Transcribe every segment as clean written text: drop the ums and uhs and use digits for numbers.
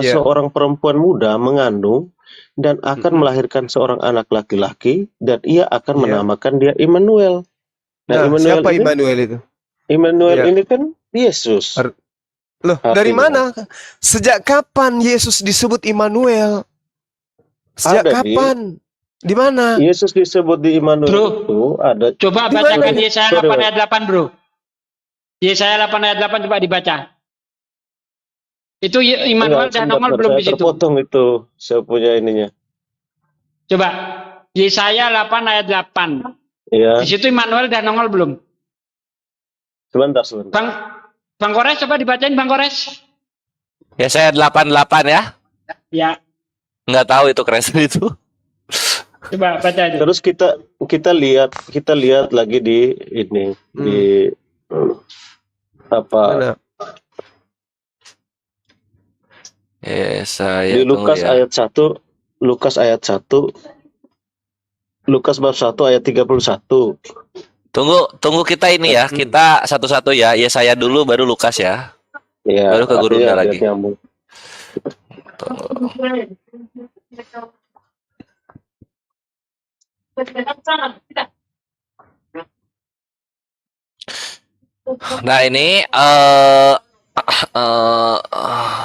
Iya. seorang perempuan muda mengandung dan akan melahirkan seorang anak laki-laki dan ia akan Iya. menamakan dia Immanuel. Nah, Nah, siapa Immanuel itu? Immanuel Iya. ini kan Yesus. Loh, dari Artinya. mana? Sejak kapan Yesus disebut Immanuel? Sejak Ada kapan? Di mana? Yesus disebut di Immanuel Bro, itu ada. coba Di mana bacakan ya? Yesaya Sorry, 8 Bang. ayat 8, bro. Yesaya 8 ayat 8 coba dibaca. Itu Immanuel Enggak, dan sebentar, nongol belum saya di situ. terpotong itu. Saya punya ininya. Coba Yesaya 8 ayat 8. Iya. Di situ Immanuel dan nongol belum? Sebentar. Bang Kores coba dibacain Bang Kores. Yesaya 88 ya? Ya, Nggak tahu itu Kristen itu. coba baca itu. Terus kita lihat lagi di ini di apa? Mana? Yesaya Di Lukas ya. ayat 1, Lukas bab 1 ayat 31. Tunggu kita ini ya. Kita satu-satu ya. Yesaya dulu baru Lukas ya. Ya, Baru ke gurunya lagi. nyambung. Nah, ini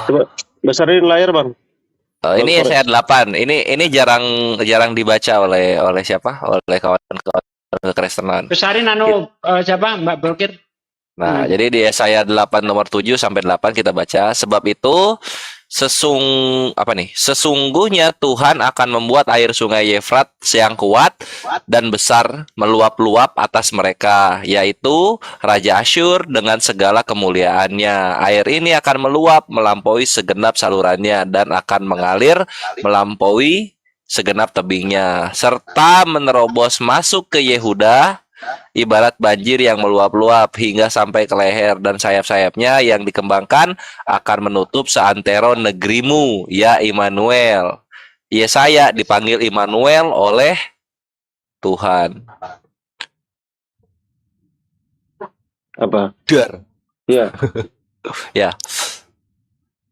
Coba besarin layar, Bang. ini Yesaya 8. Ini jarang dibaca oleh siapa? Oleh kawan-kawan kekristenan. Besarin siapa? Mbak Bolkir. Nah, jadi di Yesaya 8 nomor 7 sampai 8 kita baca. Sebab itu sesungguhnya Tuhan akan membuat air sungai Efrat yang kuat dan besar meluap-luap atas mereka, yaitu Raja Asyur dengan segala kemuliaannya. Air ini akan meluap melampaui segenap salurannya dan akan mengalir melampaui segenap tebingnya, serta menerobos masuk ke Yehuda ibarat banjir yang meluap-luap hingga sampai ke leher, dan sayap-sayapnya yang dikembangkan akan menutup seantero negerimu, ya Immanuel. Yesaya dipanggil Immanuel oleh Tuhan. Apa? Dar. Ya. Ya.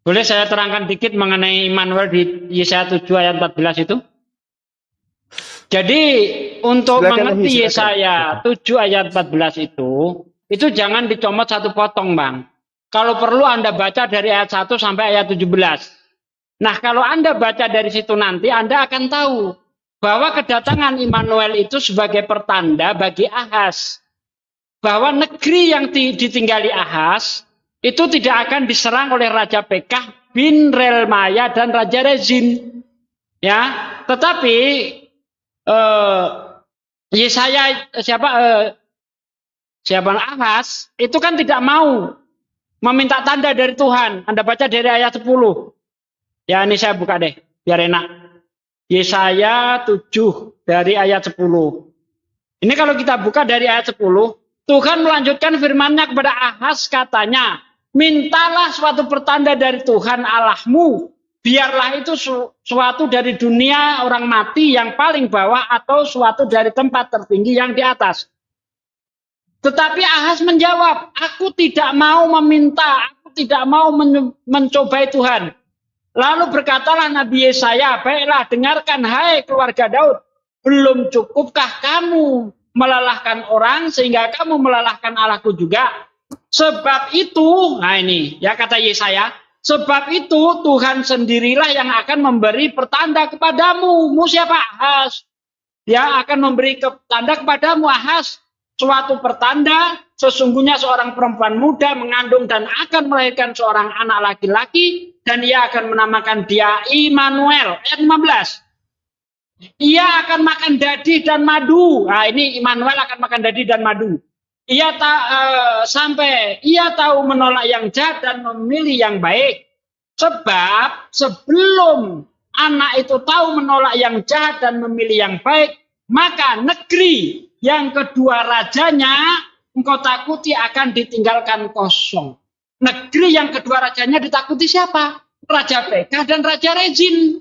Boleh saya terangkan dikit mengenai Immanuel di Yesaya 7 ayat 14 itu? Jadi untuk mengerti Yesaya 7 ayat 14 itu jangan dicomot satu potong, Bang. Kalau perlu Anda baca dari ayat 1 sampai ayat 17. Nah, kalau Anda baca dari situ nanti Anda akan tahu bahwa kedatangan Immanuel itu sebagai pertanda bagi Ahaz. Bahwa negeri yang ditinggali Ahaz itu tidak akan diserang oleh Raja Pekah bin Relmaya dan Raja Rezin. Ya, tetapi Yesaya Ahaz itu kan tidak mau meminta tanda dari Tuhan. Anda baca dari ayat 10. Ya, ini saya buka deh biar enak. Yesaya 7 dari ayat 10. Ini kalau kita buka dari ayat 10, Tuhan melanjutkan firman-Nya kepada Ahaz, katanya, mintalah suatu pertanda dari Tuhan Allahmu. Biarlah itu suatu dari dunia orang mati yang paling bawah atau suatu dari tempat tertinggi yang di atas. Tetapi Ahaz menjawab, aku tidak mau meminta, aku tidak mau mencobai Tuhan. Lalu berkatalah Nabi Yesaya, baiklah dengarkan hai keluarga Daud, belum cukupkah kamu melelahkan orang sehingga kamu melelahkan Allahku juga? Sebab itu, nah ini ya kata Yesaya, sebab itu Tuhan sendirilah yang akan memberi pertanda kepadamu. Siapa? Ahaz. Dia akan memberi tanda kepadamu, Ahaz. Suatu pertanda, sesungguhnya seorang perempuan muda mengandung dan akan melahirkan seorang anak laki-laki, dan ia akan menamakan dia Immanuel. Ayat 15. Ia akan makan dadi dan madu. Nah, ini Immanuel akan makan dadi dan madu. Sampai ia tahu menolak yang jahat dan memilih yang baik. Sebab sebelum anak itu tahu menolak yang jahat dan memilih yang baik, maka negeri yang kedua rajanya engkau takuti akan ditinggalkan kosong. Negeri yang kedua rajanya ditakuti siapa? Raja Pekah dan Raja Rezin.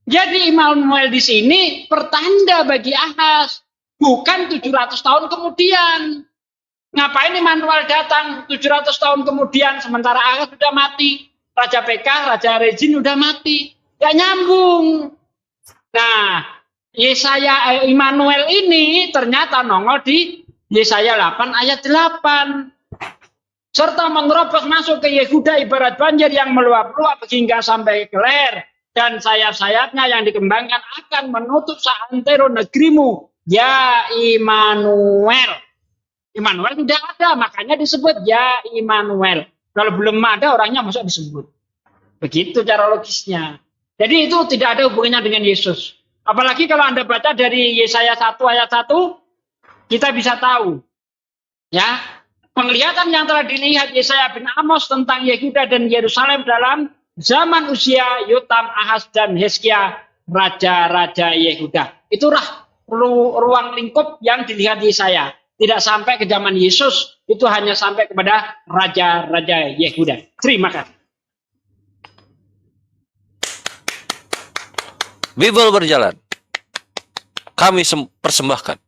Jadi Immanuel di sini pertanda bagi Ahaz. Bukan 700 tahun kemudian. Ngapain Immanuel datang 700 tahun kemudian sementara Ahaz sudah mati? Raja Pekah, Raja Rezin udah mati. Gak nyambung. Nah, Yesaya Immanuel ini ternyata nongol di Yesaya 8 ayat 8. Serta menerobos masuk ke Yehuda ibarat banjir yang meluap-luap hingga sampai ke leher. Dan sayap-sayapnya yang dikembangkan akan menutup seantero negerimu. Ya Immanuel. Immanuel tidak ada, makanya disebut ya Immanuel. Kalau belum ada orangnya masuk disebut. Begitu cara logisnya. Jadi itu tidak ada hubungannya dengan Yesus. Apalagi kalau Anda baca dari Yesaya 1 ayat 1, kita bisa tahu. Ya, penglihatan yang telah dilihat Yesaya bin Amos tentang Yehuda dan Yerusalem dalam zaman usia Yotam, Ahaz, dan Hizkia, raja-raja Yehuda. Itulah ruang lingkup yang dilihat Yesaya. Tidak sampai ke zaman Yesus, itu hanya sampai kepada raja-raja Yehuda. Terima kasih. Bible berjalan. Kami persembahkan.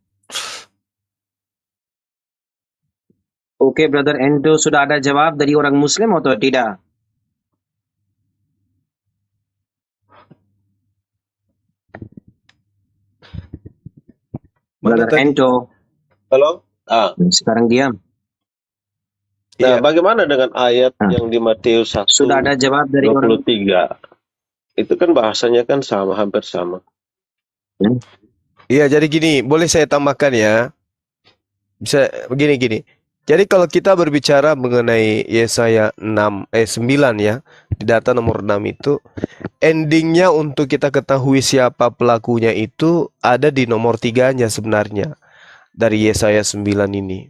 Oke, Brother Endo, sudah ada jawab dari orang Muslim atau tidak? Mana Brother tadi? Endo, Halo? sekarang diam. Nah, Iya. bagaimana dengan ayat Nah. yang di Matius 1 Sudah ada jawab dari orang 23? Itu kan bahasanya kan sama, hampir sama. Iya, jadi gini, boleh saya tambahkan ya? Bisa begini. Jadi kalau kita berbicara mengenai Yesaya 9 ya, di data nomor 6 itu, endingnya untuk kita ketahui siapa pelakunya itu ada di nomor 3-nya sebenarnya, dari Yesaya 9 ini.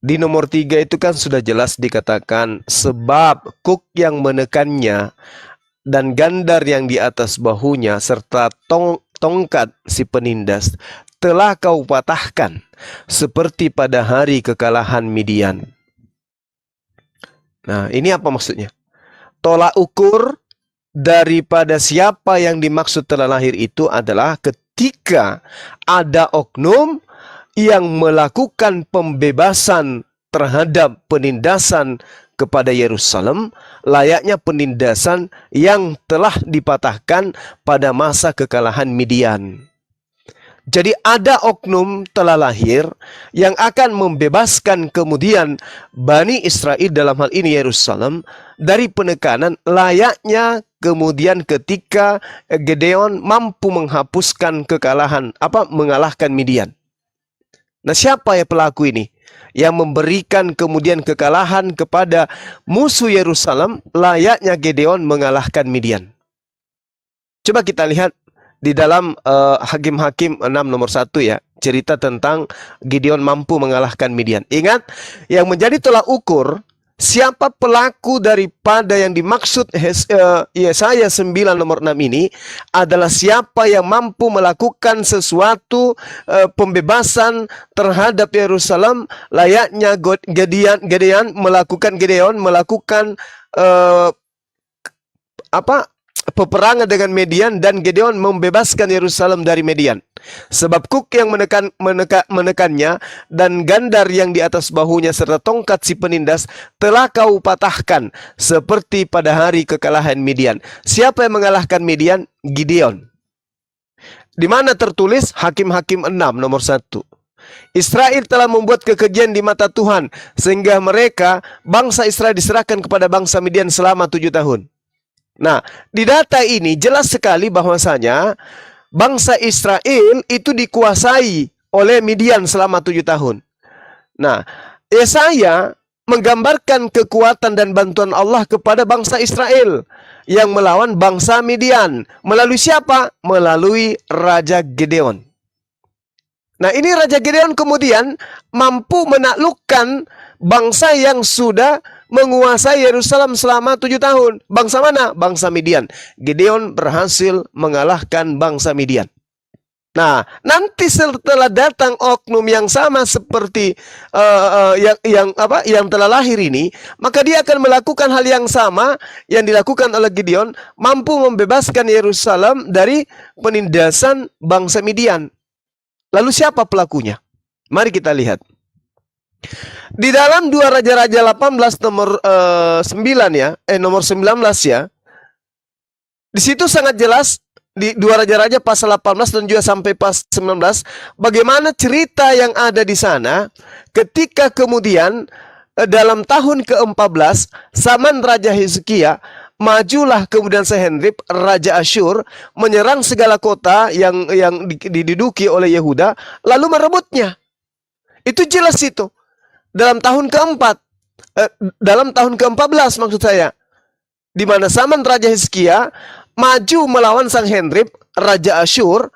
Di nomor 3 itu kan sudah jelas dikatakan, sebab kuk yang menekannya, dan gandar yang di atas bahunya, serta tongkat si penindas, telah kau patahkan, seperti pada hari kekalahan Midian. Nah, ini apa maksudnya? Tolak ukur daripada siapa yang dimaksud telah lahir itu adalah ketika ada oknum yang melakukan pembebasan terhadap penindasan kepada Yerusalem, layaknya penindasan yang telah dipatahkan pada masa kekalahan Midian. Jadi ada oknum telah lahir yang akan membebaskan kemudian Bani Israel, dalam hal ini Yerusalem, dari penekanan, layaknya kemudian ketika Gedeon mampu menghapuskan mengalahkan Midian. Nah, siapa ya pelaku ini yang memberikan kemudian kekalahan kepada musuh Yerusalem, layaknya Gedeon mengalahkan Midian? Coba kita lihat di dalam Hakim-Hakim 6 nomor 1 ya, cerita tentang Gideon mampu mengalahkan Midian. Ingat, yang menjadi tolak ukur siapa pelaku daripada yang dimaksud Yesaya 9 nomor 6 ini adalah siapa yang mampu melakukan sesuatu pembebasan terhadap Yerusalem, layaknya Gedeon melakukan peperangan dengan Midian, dan Gedeon membebaskan Yerusalem dari Midian. Sebab kuk yang menekannya dan gandar yang di atas bahunya serta tongkat si penindas telah kau patahkan seperti pada hari kekalahan Midian. Siapa yang mengalahkan Midian? Gideon. Di mana tertulis? Hakim-Hakim 6 nomor 1. Israel telah membuat kekejian di mata Tuhan, sehingga bangsa Israel diserahkan kepada bangsa Midian selama 7 tahun. Nah, di data ini jelas sekali bahwasanya bangsa Israel itu dikuasai oleh Midian selama 7 tahun. Nah, Yesaya menggambarkan kekuatan dan bantuan Allah kepada bangsa Israel yang melawan bangsa Midian. Melalui siapa? Melalui Raja Gedeon. Nah, ini Raja Gedeon kemudian mampu menaklukkan bangsa yang sudah menguasai Yerusalem selama 7 tahun. Bangsa mana? Bangsa Midian. Gideon berhasil mengalahkan bangsa Midian. Nah, nanti setelah datang oknum yang sama seperti yang telah lahir ini, maka dia akan melakukan hal yang sama yang dilakukan oleh Gideon, mampu membebaskan Yerusalem dari penindasan bangsa Midian. Lalu siapa pelakunya? Mari kita lihat. Di dalam 2 Raja-Raja 18 nomor 9 ya, nomor 19 ya. Di situ sangat jelas di 2 Raja-Raja pasal 18 dan juga sampai pasal 19 bagaimana cerita yang ada di sana ketika kemudian dalam tahun ke-14 zaman Raja Hizkia, majulah kemudian Sehenrib Raja Asyur menyerang segala kota yang diduduki oleh Yehuda lalu merebutnya. Itu jelas itu. Dalam tahun keempat, dalam tahun ke-14 maksud saya, di mana zaman Raja Hizkia maju melawan Sang Henrib Raja Asyur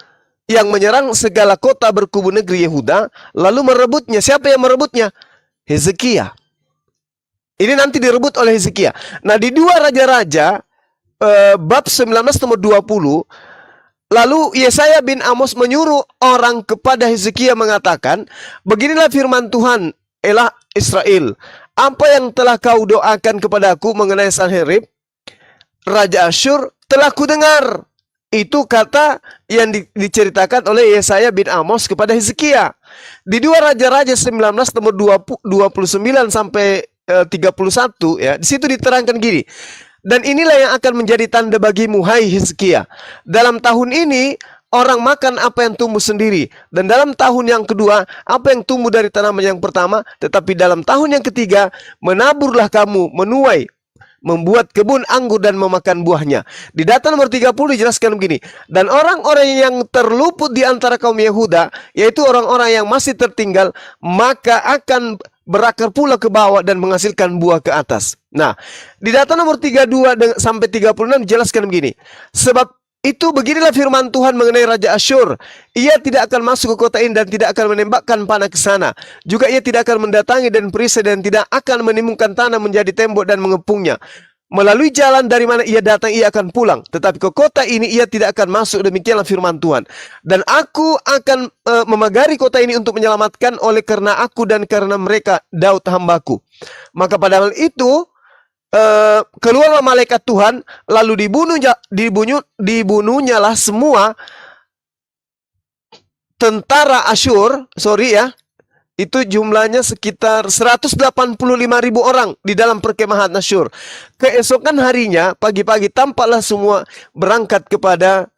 yang menyerang segala kota berkubu negeri Yehuda lalu merebutnya. Siapa yang merebutnya? Hizkia. Ini nanti direbut oleh Hizkia. Nah, di 2 Raja-Raja bab 19 nomor 20, lalu Yesaya bin Amos menyuruh orang kepada Hizkia mengatakan, beginilah firman Tuhan, elah Israel, apa yang telah kau doakan kepadaku mengenai Sanherib Raja Asyur telah kudengar. Itu kata yang diceritakan oleh Yesaya bin Amos kepada Hizkia. Di 2 Raja-Raja 19 nomor 29 sampai 31 ya, di situ diterangkan gini. Dan inilah yang akan menjadi tanda bagimu, hai Hizkia. Dalam tahun ini orang makan apa yang tumbuh sendiri, dan dalam tahun yang kedua apa yang tumbuh dari tanaman yang pertama, tetapi dalam tahun yang ketiga menaburlah kamu, menuai, membuat kebun anggur dan memakan buahnya. Di data nomor 30 dijelaskan begini. Dan orang-orang yang terluput di antara kaum Yehuda, yaitu orang-orang yang masih tertinggal, maka akan berakar pula ke bawah dan menghasilkan buah ke atas. Nah, di data nomor 32 sampai 36 dijelaskan begini. Sebab itu beginilah firman Tuhan mengenai Raja Asyur. Ia tidak akan masuk ke kota ini dan tidak akan menembakkan panah ke sana. Juga ia tidak akan mendatangi dan perisai dan tidak akan menimbulkan tanah menjadi tembok dan mengepungnya. Melalui jalan dari mana ia datang, ia akan pulang. Tetapi ke kota ini ia tidak akan masuk, demikianlah firman Tuhan. Dan aku akan memagari kota ini untuk menyelamatkan oleh karena aku dan karena mereka, Daud hambaku. Maka pada hal itu, keluarlah malaikat Tuhan, lalu dibunuhnyalah semua tentara Asyur, itu jumlahnya sekitar 185.000 orang di dalam perkemahan Asyur. Keesokan harinya, pagi-pagi tampaklah semua berangkat kepada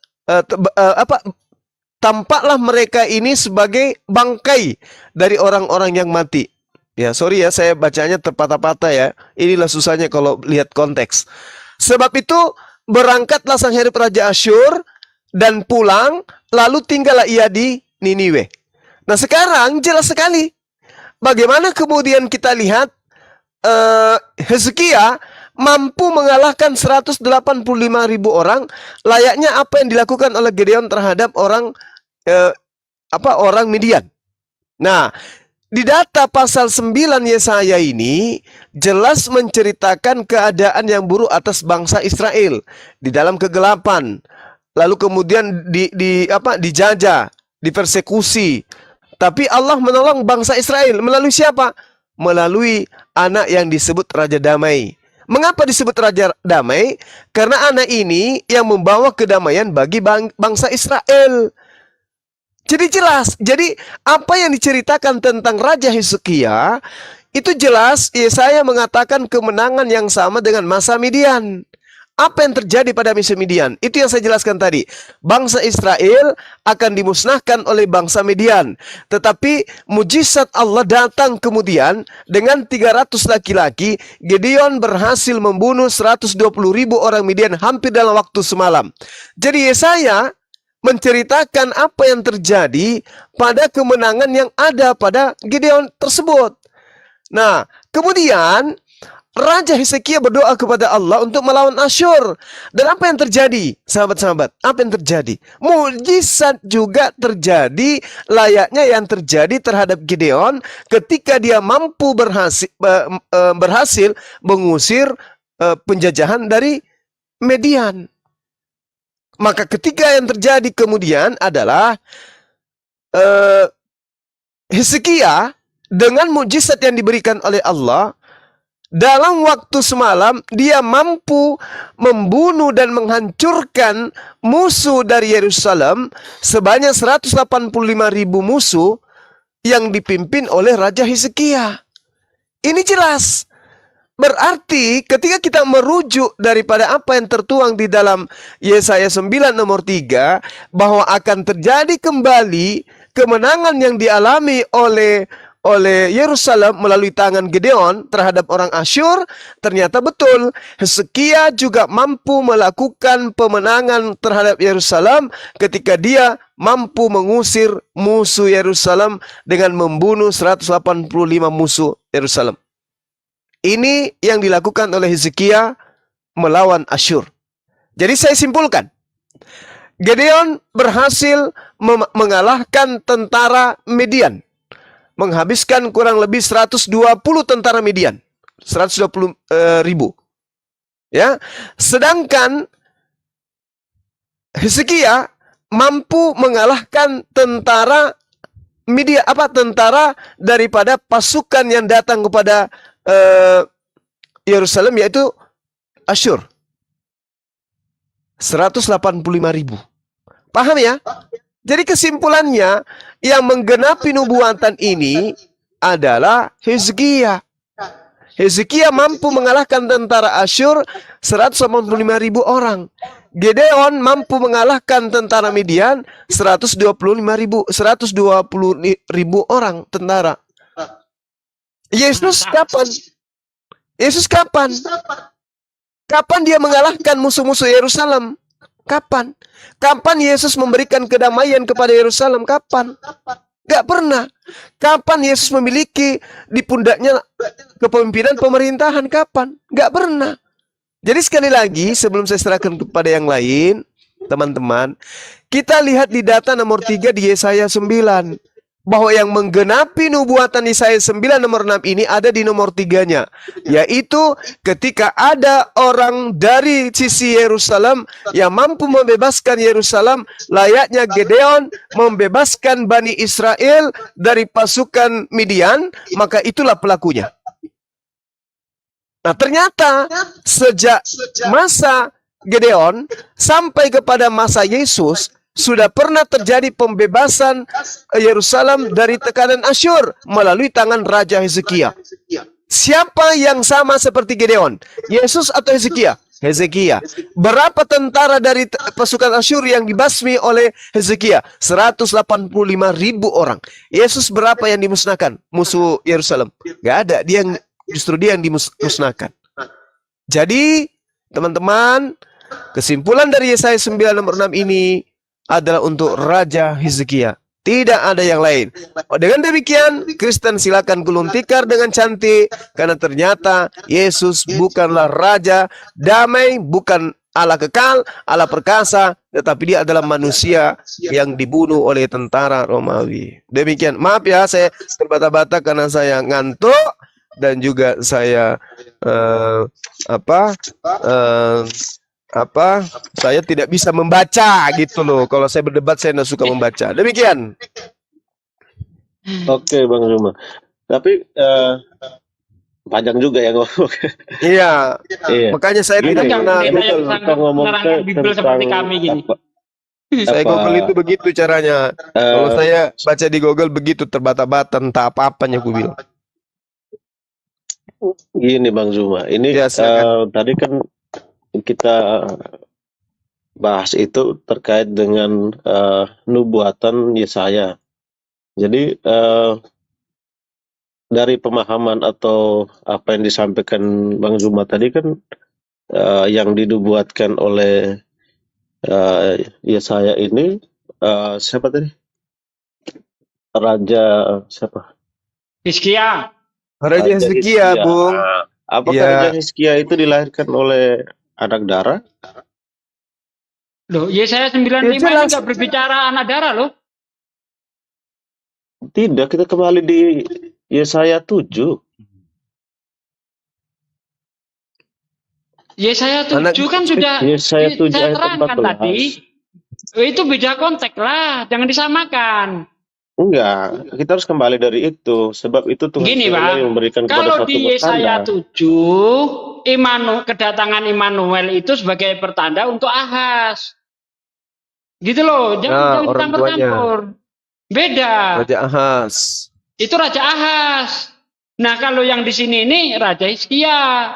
tampaklah mereka ini sebagai bangkai dari orang-orang yang mati. Ya, sorry ya, saya bacanya terpatah-patah ya. Inilah susahnya kalau lihat konteks. Sebab itu, berangkatlah Sanherib Raja Asyur dan pulang, lalu tinggallah ia di Niniwe. Nah, sekarang jelas sekali. Bagaimana kemudian kita lihat Hizkia mampu mengalahkan 185.000 orang, layaknya apa yang dilakukan oleh Gideon terhadap orang Midian. Nah, di data pasal 9 Yesaya ini jelas menceritakan keadaan yang buruk atas bangsa Israel di dalam kegelapan, lalu kemudian dijajah, dipersekusi. Tapi Allah menolong bangsa Israel melalui siapa? Melalui anak yang disebut Raja Damai. Mengapa disebut Raja Damai? Karena anak ini yang membawa kedamaian bagi bangsa Israel. Jadi jelas, jadi apa yang diceritakan tentang Raja Hizkia itu jelas Yesaya mengatakan kemenangan yang sama dengan masa Midian. Apa yang terjadi pada masa Midian? Itu yang saya jelaskan tadi. Bangsa Israel akan dimusnahkan oleh bangsa Midian. Tetapi mujizat Allah datang kemudian dengan 300 laki-laki. Gideon berhasil membunuh 120.000 orang Midian hampir dalam waktu semalam. Jadi Yesaya menceritakan apa yang terjadi pada kemenangan yang ada pada Gideon tersebut. Nah, kemudian Raja Hizkia berdoa kepada Allah untuk melawan Asyur. Dan apa yang terjadi, sahabat-sahabat? Apa yang terjadi? Mujizat juga terjadi layaknya yang terjadi terhadap Gideon ketika dia mampu berhasil mengusir penjajahan dari Midian. Maka ketika yang terjadi kemudian adalah Hizkia dengan mujizat yang diberikan oleh Allah, dalam waktu semalam dia mampu membunuh dan menghancurkan musuh dari Yerusalem sebanyak 185.000 musuh yang dipimpin oleh Raja Hizkia. Ini jelas. Berarti ketika kita merujuk daripada apa yang tertuang di dalam Yesaya 9 nomor 3, bahwa akan terjadi kembali kemenangan yang dialami oleh Yerusalem melalui tangan Gideon terhadap orang Asyur, ternyata betul. Hizkia juga mampu melakukan pemenangan terhadap Yerusalem ketika dia mampu mengusir musuh Yerusalem dengan membunuh 185 musuh Yerusalem. Ini yang dilakukan oleh Hizkia melawan Asyur. Jadi saya simpulkan, Gideon berhasil mengalahkan tentara Midian, menghabiskan kurang lebih 120 tentara Midian, 120 ribu. Ya, sedangkan Hizkia mampu mengalahkan tentara Midian, tentara daripada pasukan yang datang kepada Yerusalem, yaitu Asyur, 185 ribu. Paham ya? Jadi kesimpulannya, yang menggenapi nubuatan ini adalah Hizkia. Hizkia mampu mengalahkan tentara Asyur 185 ribu orang. Gideon mampu mengalahkan tentara Midian 120 ribu orang tentara. Yesus kapan? Yesus kapan? Kapan dia mengalahkan musuh-musuh Yerusalem? Kapan? Kapan Yesus memberikan kedamaian kepada Yerusalem? Kapan? Gak pernah. Kapan Yesus memiliki di pundaknya kepemimpinan pemerintahan? Kapan? Gak pernah. Jadi sekali lagi, sebelum saya serahkan kepada yang lain, teman-teman, kita lihat di data nomor 3 di Yesaya 9. Bahwa yang menggenapi nubuatan Yesaya 9 nomor 6 ini ada di nomor 3-nya. Yaitu ketika ada orang dari sisi Yerusalem yang mampu membebaskan Yerusalem, layaknya Gideon membebaskan Bani Israel dari pasukan Midian, maka itulah pelakunya. Nah, ternyata sejak masa Gideon sampai kepada masa Yesus, sudah pernah terjadi pembebasan Yerusalem dari tekanan Asyur melalui tangan Raja Hizkia. Siapa yang sama seperti Gideon? Yesus atau Hizkia? Hizkia. Berapa tentara dari pasukan Asyur yang dibasmi oleh Hizkia? 185 ribu orang. Yesus berapa yang dimusnahkan? Musuh Yerusalem. Gak ada. Justru dia yang dimusnahkan. Jadi, teman-teman, kesimpulan dari Yesaya 9 nomor 6 ini adalah untuk Raja Hizkia. Tidak ada yang lain. Dengan demikian, Kristen silakan gulung tikar dengan cantik, karena ternyata Yesus bukanlah Raja damai, bukan Allah kekal, Allah perkasa, tetapi dia adalah manusia yang dibunuh oleh tentara Romawi. Demikian. Maaf ya, saya terbata-bata karena saya ngantuk dan juga saya saya tidak bisa membaca gitu loh. Kalau saya berdebat saya tidak suka membaca. Demikian. Oke, Bang Zuma. Tapi panjang juga ya ngomong. Iya. Iya. Makanya saya tidak pernah kita ngomong Bibel seperti kami gini. Saya Google itu begitu caranya. Kalau saya baca di Google begitu terbata-bata, entah apa-apanya aku bilang. Gini Bang Zuma, ini Ya, tadi kan kita bahas itu terkait dengan nubuatan Yesaya. Jadi dari pemahaman atau apa yang disampaikan Bang Zuma tadi kan yang dinubuatkan oleh Yesaya ini siapa tadi? Raja siapa? Hizkia. Raja Hizkia, Bung. Apakah Ya. Raja Hizkia itu dilahirkan oleh anak darah? Loh, Yesaya 95 itu jelas. nggak berbicara anak darah loh. Tidak, kita kembali di Yesaya 7. Yesaya 7 kan sudah Yesaya 7 saya ayat terangkan 14. tadi. Itu beda konteks lah, jangan disamakan. Enggak, kita harus kembali dari itu. Sebab itu Tuhan Gini, sendiri Bang. yang memberikan kepada Kalau satu di Yesaya pertanda. 7, kedatangan Immanuel itu sebagai pertanda untuk Ahaz. Gitu loh, jangan orang tuanya. campur-campur. Beda. Raja Ahaz. Itu Raja Ahaz. Nah, kalau yang di sini ini Raja Hizkia.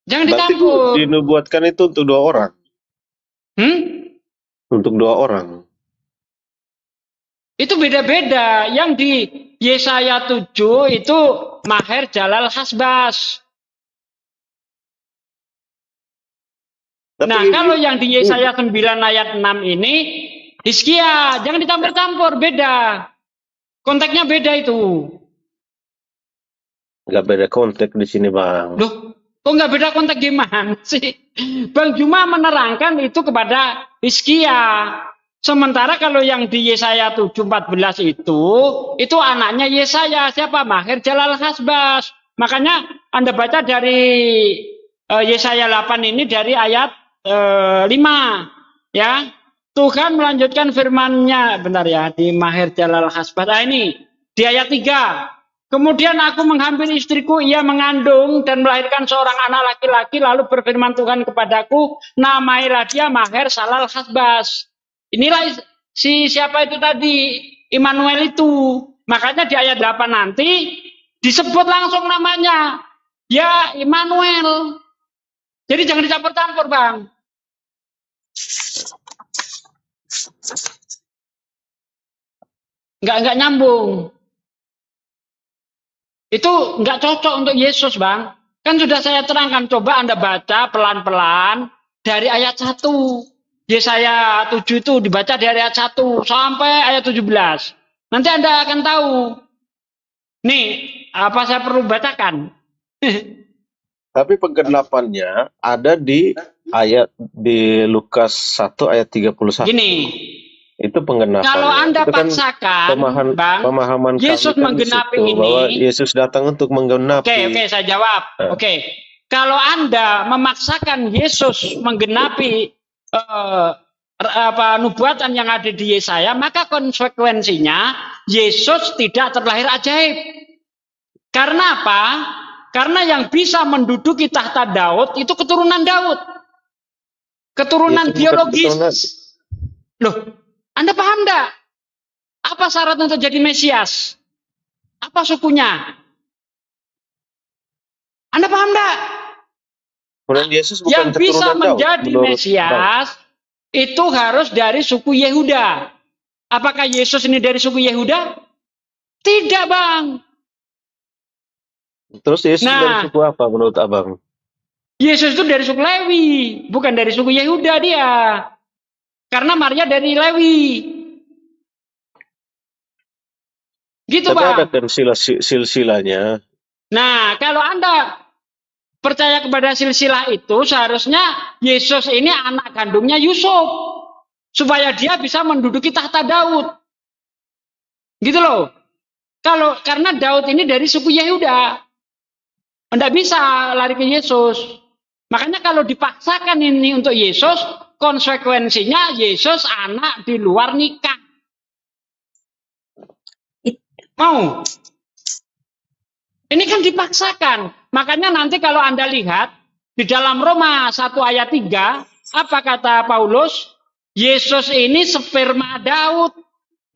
Jangan Berarti dicampur. dinubuatkan itu untuk 2 orang. Untuk 2 orang. Itu beda-beda. Yang di Yesaya 7 itu Maher Jalal Hasbas. Tapi Nah, kalau yang di Yesaya 9 ayat 6 ini Hizkia. Jangan dicampur-campur, beda. Konteksnya beda itu. nggak beda konteks di sini, Bang. Loh, kok nggak beda konteks gimana sih? Bang Juma menerangkan itu kepada Hizkia. Sementara kalau yang di Yesaya 7:14 itu anaknya Yesaya. Siapa? Maher Jalal Hasbas. Makanya Anda baca dari Yesaya 8 ini dari ayat 5. Ya, Tuhan melanjutkan firman-Nya. Bentar ya, di Maher Jalal Hasbas. Nah, ini di ayat 3. Kemudian aku menghampiri istriku, ia mengandung dan melahirkan seorang anak laki-laki, lalu berfirman Tuhan kepadaku, namailah dia Maher Jalal Hasbas. Inilah siapa itu tadi, Immanuel itu. Makanya di ayat 8 nanti disebut langsung namanya, ya Immanuel. Jadi jangan dicampur-campur, Bang. Nggak nyambung. Itu nggak cocok untuk Yesus, Bang. Kan sudah saya terangkan, coba Anda baca pelan-pelan dari ayat 1. Yesaya 7 itu dibaca dari ayat 1 sampai ayat 17. Nanti Anda akan tahu. Nih, apa saya perlu bacakan? Tapi penggenapannya ada di Lukas 1 ayat 31. Gini, Itu penggenapannya. kalau Anda itu kan paksakan, Bang, pemahaman Yesus kami kan menggenapi di situ, ini. bahwa Yesus datang untuk menggenapi. Oke, saya jawab. Oke. Kalau Anda memaksakan Yesus menggenapi nubuatan yang ada di Yesaya, maka konsekuensinya Yesus tidak terlahir ajaib. Karena apa? Karena yang bisa menduduki tahta Daud itu keturunan Daud. Keturunan Yesus bukan biologis. keturunan. Loh, Anda paham enggak? Apa syarat untuk jadi Mesias? Apa sukunya? Anda paham enggak? Kemudian Yesus bukan Yang bisa keturunan Daud, menjadi menurut Mesias itu harus dari suku Yehuda. Apakah Yesus ini dari suku Yehuda? Tidak, Bang. Terus Yesus dari suku apa menurut Abang? Yesus itu dari suku Lewi, bukan dari suku Yehuda dia. Karena Maria dari Lewi. Gitu, Tapi Bang. ada kan silsilahnya. Nah, kalau Anda percaya kepada silsilah itu, seharusnya Yesus ini anak kandungnya Yusuf. Supaya dia bisa menduduki tahta Daud. Gitu loh. Karena Daud ini dari suku Yehuda. Anda bisa lari ke Yesus. Makanya kalau dipaksakan ini untuk Yesus, konsekuensinya Yesus anak di luar nikah. Mau? Ini kan dipaksakan. Makanya nanti kalau Anda lihat di dalam Roma 1 ayat 3, apa kata Paulus? Yesus ini sperma Daud.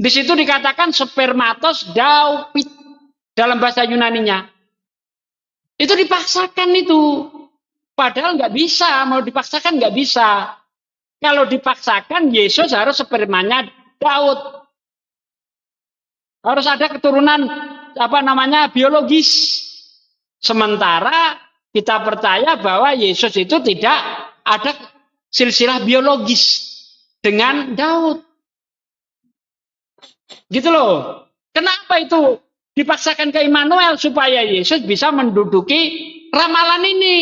Di situ dikatakan spermatos David dalam bahasa Yunaninya. Itu dipaksakan itu. Padahal nggak bisa, mau dipaksakan nggak bisa. Kalau dipaksakan, Yesus harus spermanya Daud. Harus ada keturunan biologis. Sementara kita percaya bahwa Yesus itu tidak ada silsilah biologis dengan Daud. Gitu loh. Kenapa itu dipaksakan ke Immanuel supaya Yesus bisa menduduki ramalan ini?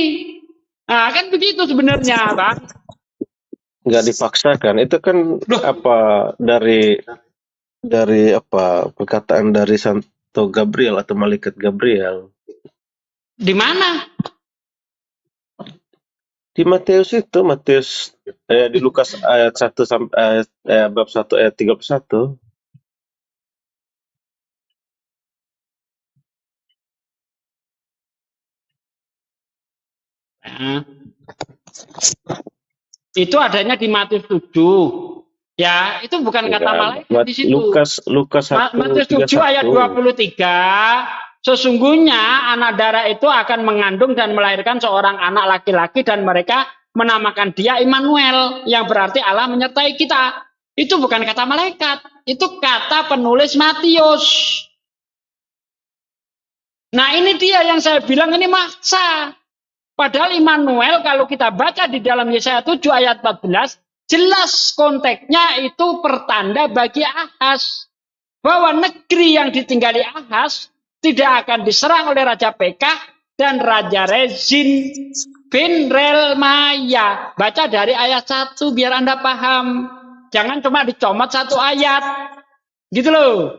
Nah, kan begitu sebenarnya, Bang. Nggak dipaksakan. Itu kan dari perkataan dari Santo Gabriel atau Malaikat Gabriel. Di mana? Di Matius itu, di Lukas ayat 1 sampai bab 1 ayat 31. Nah, itu adanya di Matius 7. Ya, itu bukan kata malaikat di situ. Lukas Matius 7 ayat 23, sesungguhnya anak darah itu akan mengandung dan melahirkan seorang anak laki-laki dan mereka menamakan dia Immanuel, yang berarti Allah menyertai kita. Itu bukan kata malaikat, itu kata penulis Matius. Nah, ini dia yang saya bilang ini maksa. Padahal Immanuel kalau kita baca di dalam Yesaya 7 ayat 14, jelas konteksnya itu pertanda bagi Ahaz. Bahwa negeri yang ditinggali Ahaz tidak akan diserang oleh Raja Pekah dan Raja Rezin bin Relmaya. Baca dari ayat 1 biar Anda paham. Jangan cuma dicomot satu ayat. Gitu loh.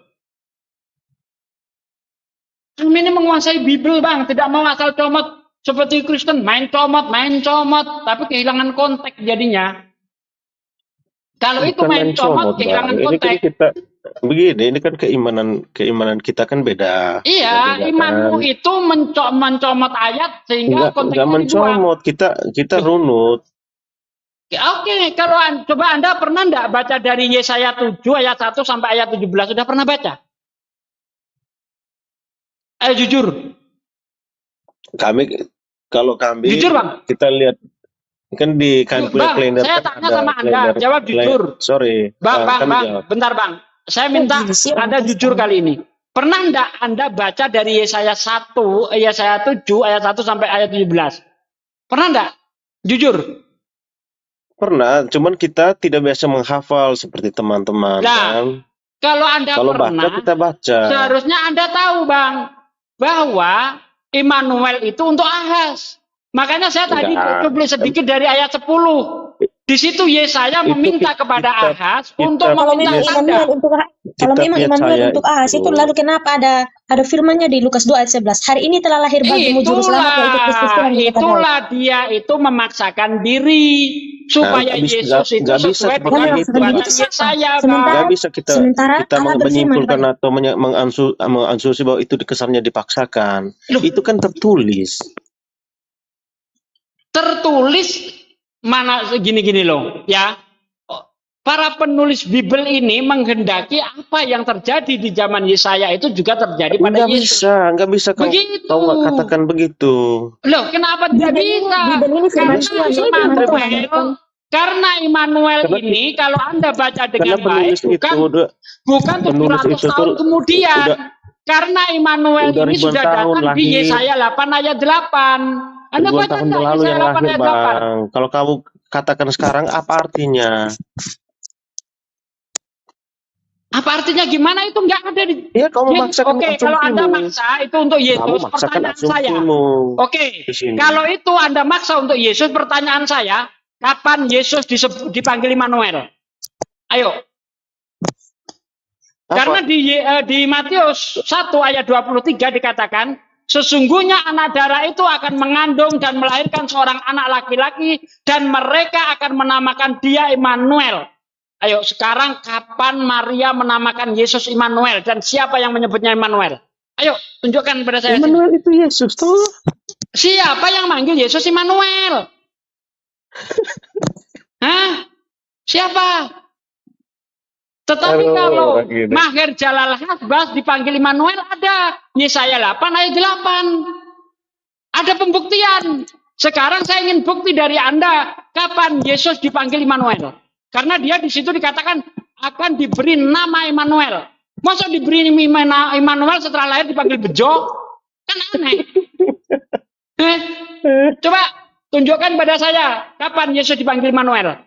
Kami ini menguasai Bible, Bang. Tidak mau asal comot. Seperti Kristen, main comot. Tapi kehilangan konteks jadinya. Kalau itu main comot, kehilangan konteks. Ini kan keimanan kita kan beda. Iya, imanmu itu mencomot ayat sehingga konteksnya mencomot. Kita runut. Oke, kalau coba Anda pernah enggak baca dari Yesaya 7 ayat 1 sampai ayat 17? Sudah pernah baca? Ayo jujur. Kalau kami jujur, Bang. Kita lihat kan di Bang, saya tanya sama Anda, jawab jujur. Sorry. Bang, bentar Bang. Saya minta Anda jujur kali ini. Pernah enggak Anda baca dari Yesaya 7 ayat 1 sampai ayat 17? Pernah enggak? Jujur. Pernah, cuman kita tidak biasa menghafal seperti teman-teman. Nah, kalau Anda pernah, baca kita baca. Seharusnya Anda tahu, Bang, bahwa Immanuel itu untuk Ahaz. Makanya saya tadi tulis sedikit dari ayat 10. Di situ Yesaya meminta kepada Ahaz untuk meminta tanda. Kalau memang Immanuel untuk Ahaz itu, lalu kenapa ada firman-nya di Lukas 2 ayat 11? Hari ini telah lahir bagimu juru selamat yaitu Kristus Tuhan. Itulah dia itu memaksakan diri supaya Yesus itu sesuai dengan kebuatan Yesaya. Nggak bisa kita menyimpulkan atau mengasumsi bahwa itu kesannya dipaksakan. Itu kan tertulis. Mana gini-gini loh, ya. Para penulis Bible ini menghendaki apa yang terjadi di zaman Yesaya itu juga terjadi pada Yesus. Nggak bisa kau katakan begitu. Loh, kenapa tidak bisa? Karena Immanuel ini kalau Anda baca dengan baik bukan 700 tahun kemudian. Karena Immanuel ini sudah datang di Yesaya 8 ayat 8. Anda baca enggak Yesaya 8 ayat 8? Kalau kamu katakan sekarang apa artinya? Apa artinya gimana itu enggak ada di. Ya, kamu maksakan. Oke, kalau Anda maksa itu untuk Yesus, pertanyaan saya. Oke, kalau itu Anda maksa untuk Yesus, pertanyaan saya, kapan Yesus dipanggil Immanuel? Ayo. Apa? Karena di Matius 1 ayat 23 dikatakan, sesungguhnya anak darah itu akan mengandung dan melahirkan seorang anak laki-laki dan mereka akan menamakan dia Immanuel. Ayo, sekarang kapan Maria menamakan Yesus Immanuel dan siapa yang menyebutnya Immanuel? Ayo, tunjukkan pada saya. Immanuel itu Yesus tuh. Siapa yang manggil Yesus Immanuel? Hah? Siapa? Tetapi kalau Maher Jalal Hasbas dipanggil Immanuel ada. Yesaya 8 ayat 8. Ada pembuktian. Sekarang saya ingin bukti dari Anda kapan Yesus dipanggil Immanuel. Karena dia di situ dikatakan akan diberi nama Immanuel. Masa diberi Immanuel setelah lahir dipanggil Bejo? Kan aneh. Coba tunjukkan pada saya kapan Yesus dipanggil Immanuel.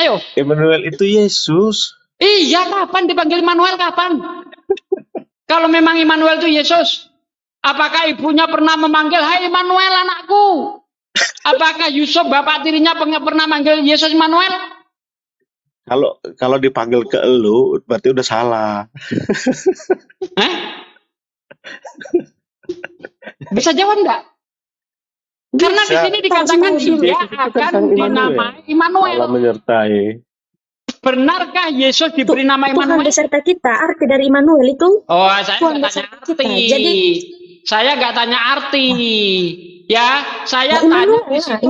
Ayo. Immanuel itu Yesus. Iya, kapan dipanggil Immanuel? Kapan? Kalau memang Immanuel itu Yesus, apakah ibunya pernah memanggil, "Hai Immanuel anakku"? Apakah Yusuf bapak tirinya pernah manggil Yesus Immanuel? Kalau dipanggil ke elu, berarti udah salah. Bisa jawab enggak? Karena di sini dikatakan dia akan dinamai Immanuel. Allah menyertai. Benarkah Yesus diberi nama Immanuel? Tuhan beserta kita. Arti dari Immanuel itu. Oh, saya nggak tanya arti. Jadi saya nggak tanya arti. Ya, saya tanya di situ,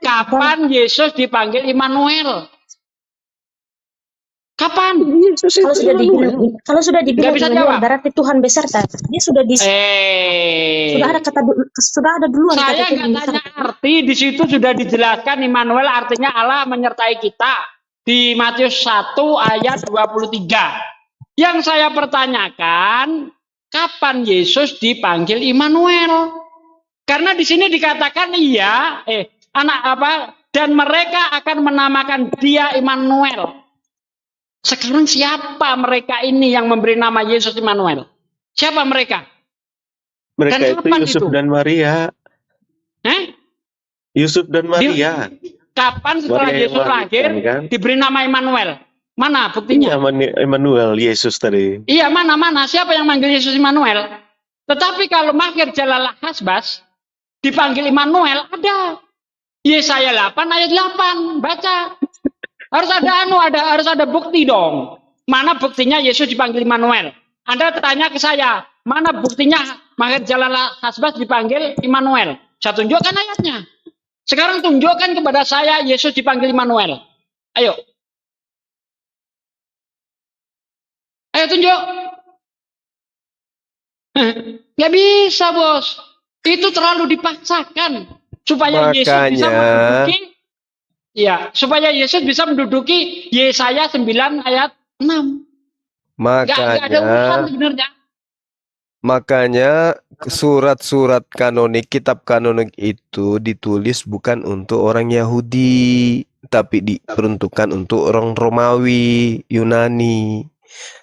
kapan Yesus dipanggil Immanuel? Kapan? Yesus Kalau itu sudah dibilang, Immanuel. kalau sudah dibilang bisa Immanuel, jawab. berarti Tuhan beserta. Dia sudah sudah ada kata sudah ada duluan Saya kata nggak Tuhan tanya beserta. arti, di situ sudah dijelaskan Immanuel artinya Allah menyertai kita di Matius 1 ayat 23. Yang saya pertanyakan, kapan Yesus dipanggil Immanuel? Karena di sini dikatakan anak apa? Dan mereka akan menamakan dia Immanuel. Sekarang siapa mereka ini yang memberi nama Yesus Immanuel? Siapa mereka? Mereka Dan itu kapan Yusuf itu? dan Maria. Yusuf dan Maria. Kapan setelah Maria yang Yesus lahir melahirkan, kan? diberi nama Immanuel? Mana Iya, buktinya? Emmanuel, Yesus tadi. Iya, mana? Siapa yang manggil Yesus Immanuel? Tetapi kalau Maghir Jalalah Hasbas dipanggil Immanuel, ada. Yesaya 8 ayat 8, baca. Harus ada bukti dong. Mana buktinya Yesus dipanggil Immanuel? Anda tanya ke saya, mana buktinya Maghir Jalalah Hasbas dipanggil Immanuel? Saya tunjukkan ayatnya. Sekarang tunjukkan kepada saya Yesus dipanggil Immanuel. Ayo. Ayo tunjuk. Nggak bisa, bos. Itu terlalu dipaksakan supaya Yesus bisa menduduki. Ya, supaya Yesus bisa menduduki Yesaya 9 ayat 6. Nggak ada urusan sebenarnya. Makanya surat-surat kanonik, kitab kanonik itu ditulis bukan untuk orang Yahudi, tapi diperuntukkan untuk orang Romawi, Yunani.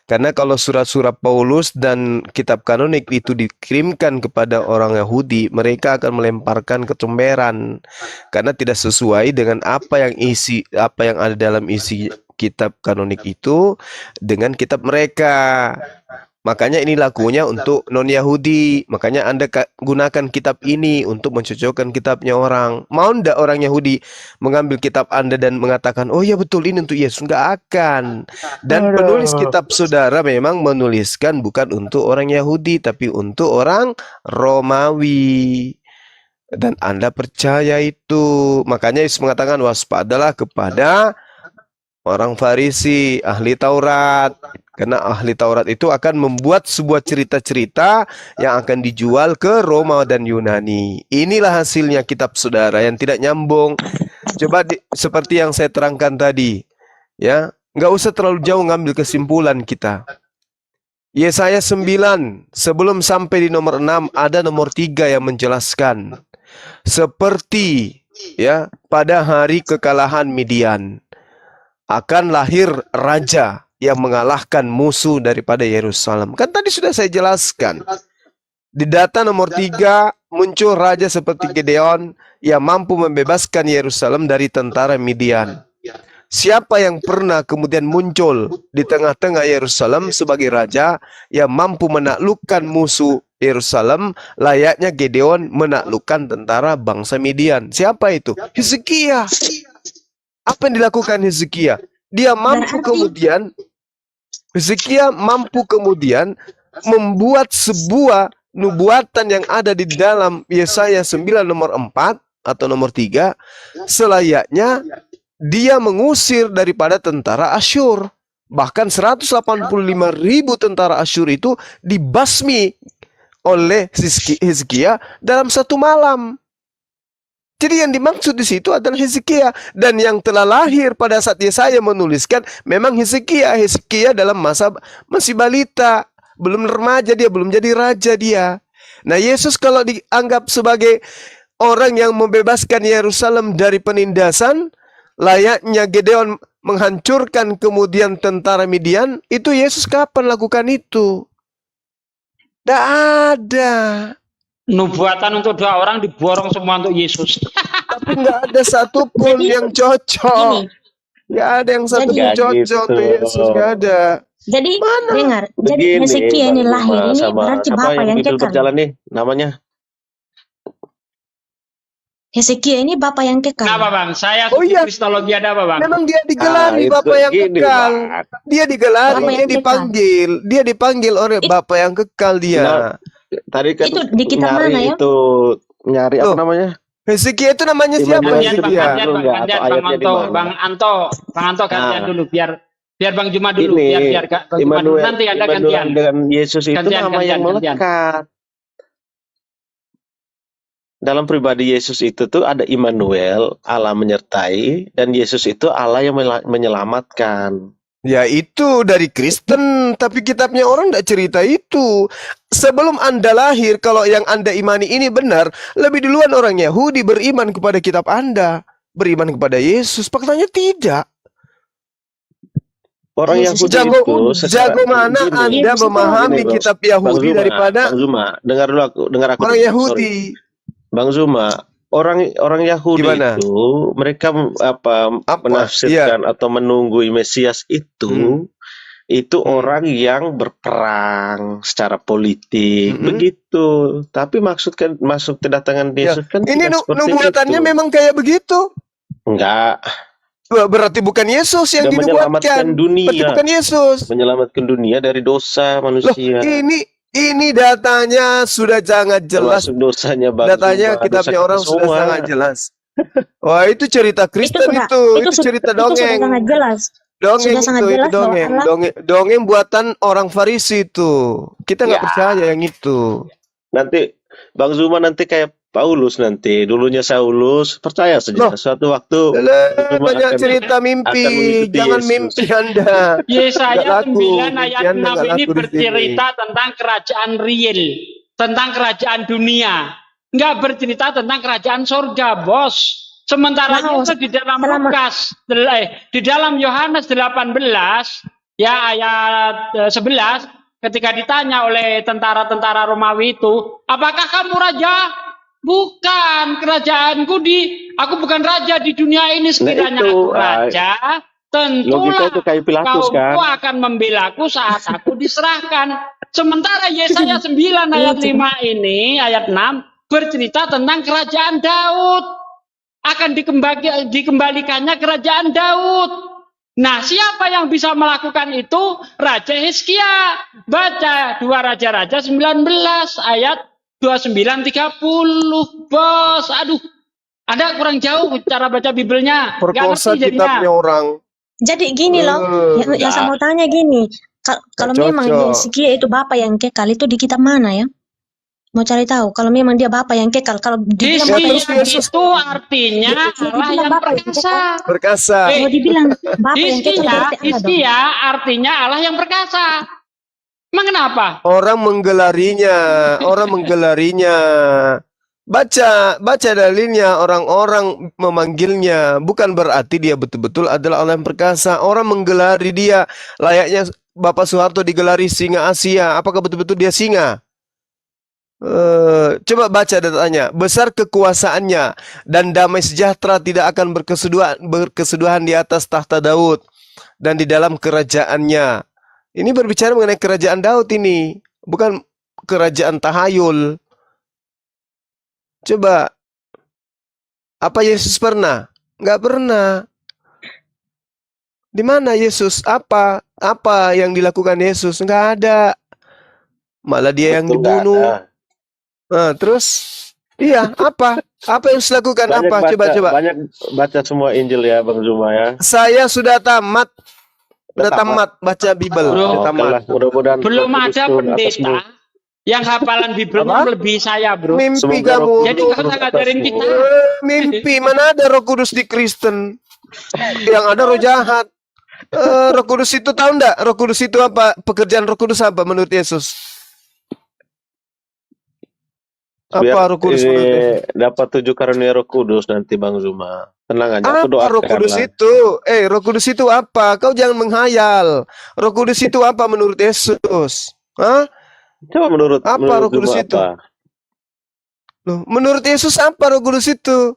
Karena kalau surat-surat Paulus dan kitab kanonik itu dikirimkan kepada orang Yahudi, mereka akan melemparkan kecomberan karena tidak sesuai dengan apa yang ada dalam isi kitab kanonik itu dengan kitab mereka. Makanya ini lakunya untuk non-Yahudi. Makanya Anda gunakan kitab ini untuk mencocokkan kitabnya orang. Mau ndak orang Yahudi mengambil kitab Anda dan mengatakan, oh ya betul ini untuk Yesus? Nggak akan. Dan penulis kitab saudara memang menuliskan bukan untuk orang Yahudi, tapi untuk orang Romawi. Dan Anda percaya itu. Makanya Yesus mengatakan, waspadalah kepada orang Farisi, ahli Taurat. Karena ahli Taurat itu akan membuat sebuah cerita-cerita yang akan dijual ke Roma dan Yunani. Inilah hasilnya kitab saudara yang tidak nyambung. Coba seperti yang saya terangkan tadi, ya, nggak usah terlalu jauh ngambil kesimpulan kita. Yesaya 9 sebelum sampai di nomor 6 ada nomor 3 yang menjelaskan seperti ya pada hari kekalahan Midian akan lahir raja yang mengalahkan musuh daripada Yerusalem. Kan tadi sudah saya jelaskan. Di data nomor 3 muncul raja seperti Gideon yang mampu membebaskan Yerusalem dari tentara Midian. Siapa yang pernah kemudian muncul di tengah-tengah Yerusalem sebagai raja yang mampu menaklukkan musuh Yerusalem layaknya Gideon menaklukkan tentara bangsa Midian? Siapa itu? Hizkia. Apa yang dilakukan Hizkia? Dia mampu kemudian Hizkia mampu kemudian membuat sebuah nubuatan yang ada di dalam Yesaya 9 nomor 4 atau nomor 3 selayaknya dia mengusir daripada tentara Asyur. Bahkan 185.000 tentara Asyur itu dibasmi oleh Hizkia dalam satu malam. Jadi yang dimaksud di situ adalah Hizkia, dan yang telah lahir pada saat Yesaya menuliskan memang Hizkia. Hizkia dalam masa masih balita, belum remaja dia, belum jadi raja dia. Nah, Yesus kalau dianggap sebagai orang yang membebaskan Yerusalem dari penindasan, layaknya Gideon menghancurkan kemudian tentara Midian, itu Yesus kapan lakukan itu? Tidak ada. Nubuatan untuk 2 orang diborong semua untuk Yesus. Tapi nggak ada satupun yang cocok. Nggak ada yang satupun cocok untuk Yesus. Nggak ada. Jadi dengar, jadi Hizkia ini lahir ini berarti Bapa yang kekal. Berjalan nih namanya. Hizkia ini Bapa yang kekal. Kenapa Bang? Saya iya. kristologi ada apa Bang? Memang dia digelari Bapa yang kekal. Dia digelari, dia dipanggil. Dia dipanggil oleh Bapa yang kekal dia. Nah, tadi kan itu di kitab nyari mana ya? Itu nyari apa namanya? Hizkia itu namanya siapa? Bang Anto gantian dulu biar Biar Bang Juma dulu, Ini biar Bang Juma dulu. Nanti Anda gantian. dengan Yesus itu nama yang melekat. Dalam pribadi Yesus itu tuh ada Immanuel, Allah menyertai, dan Yesus itu Allah yang menyelamatkan. Ya itu dari Kristen, tapi kitabnya orang tidak cerita itu. Sebelum Anda lahir, kalau yang Anda imani ini benar, lebih duluan orang Yahudi beriman kepada kitab Anda, beriman kepada Yesus. Faktanya tidak. Orang Yesus Yahudi itu itu Jago mana gini, Anda memahami Bang. kitab Yahudi Bang Zuma, daripada Bang Zuma, dengar aku. orang Sorry. Yahudi? Bang Zuma, orang Yahudi Gimana? itu mereka menafsirkan atau menunggu Mesias itu orang yang berperang secara politik begitu. Tapi maksud kedatangan Yesus kan Ini tidak seperti nubuatannya itu. memang kayak begitu. Enggak, Berarti bukan Yesus yang dan dinubuatkan. menyelamatkan dunia. Berarti bukan Yesus. Menyelamatkan dunia dari dosa Loh, manusia. ini datanya sudah sangat jelas. Termasuk dosanya Bang Datanya Zuma, kitabnya dosa orang kita sudah semua. sangat jelas. Wah, itu cerita Kristen itu cerita Itu sudah dongeng. sangat jelas. Dongeng Sudah sangat itu jelas bahwa dongeng. Allah- Dongeng buatan orang Farisi itu. Kita nggak Ya. percaya yang itu. Nanti Bang Zuma nanti kayak Paulus nanti. Dulunya Saulus, percaya saja. Loh. Suatu waktu Zuma Banyak akan- cerita mimpi. akan mengikuti Jangan Yesus. mimpi Anda. Yesaya Nggak laku. 9 ayat Mimpi Anda 6 nggak ini laku di sini. bercerita tentang kerajaan real, tentang kerajaan dunia. Nggak bercerita tentang kerajaan surga, bos. Sementara Wow, itu di dalam selama- Lukas, di dalam Yohanes 18, ya ayat 11, ketika ditanya oleh tentara-tentara Romawi itu, apakah kamu raja? Bukan, kerajaanku aku bukan raja di dunia ini. Sekiranya itu, aku raja, tentulah logika itu kayak Pilatus kan. kaumku akan membelaku saat aku diserahkan. Sementara Yesaya 9 ayat 5 ini, ayat 6, bercerita tentang kerajaan Daud. Akan dikembalikannya kerajaan Daud. Nah, siapa yang bisa melakukan itu? Raja Hizkia. Baca 2 Raja-Raja 19 ayat 29-30, bos. Aduh, Anda kurang jauh cara baca Bibelnya. Nggak Perkosa ngerti jadinya. kitabnya orang. Jadi gini loh, yang saya mau tanya gini, kalau Cocok. memang Hizkia itu bapak yang kekal, itu di kitab mana ya? Mau cari tahu. Kalau memang dia bapak yang kekal, kalau dibilang bapak Hizkia yang itu artinya Allah yang perkasa. Perkasa. mau dibilang bapak yang kekal berarti Anda dong. Hizkia artinya Allah yang perkasa. Emang kenapa? Orang menggelarinya. Baca dalilnya, orang-orang memanggilnya. Bukan berarti dia betul-betul adalah Allah yang perkasa. Orang menggelari dia. Layaknya Bapak Soeharto digelari singa Asia. Apakah betul-betul dia singa? Coba baca datanya. Besar kekuasaannya dan damai sejahtera tidak akan berkesudahan di atas tahta Daud dan di dalam kerajaannya. Ini berbicara mengenai kerajaan Daud ini, bukan kerajaan tahayul. Coba, apa Yesus pernah? Nggak pernah. Di mana Yesus? Apa yang dilakukan Yesus? Nggak ada. Malah dia yang Betul, nggak dibunuh. ada. Nah, terus, iya, apa yang Yesus lakukan? Banyak Coba. Banyak baca semua Injil ya Bang Zuma ya. Saya sudah tamat baca Bible. Bro. Sudah tamat. Mudah-mudahan Belum Roh Kudus ada turun atasmu. pendeta yang hafalan Bibelnya Apa? lebih saya, bro. Mimpi Semoga kamu. Roh Jadi Kudus nggak usah turun ngajarin atasmu. kita. Mimpi, mana ada Roh Kudus di Kristen? Yang ada roh jahat. Roh Kudus itu tahu enggak? Roh Kudus itu apa? Pekerjaan Roh Kudus apa menurut Yesus? Apa Roh Kudus menurut Yesus? Dapat 7 karunia Roh Kudus nanti Bang Zuma. Tenang aja, aku Apa doakan Roh Kudus lah. itu? Roh Kudus itu apa? Kau jangan menghayal. Roh Kudus itu apa menurut Yesus? Hah? Coba menurut Roh Kudus Zuma itu? apa? Loh, menurut Yesus apa Roh Kudus itu?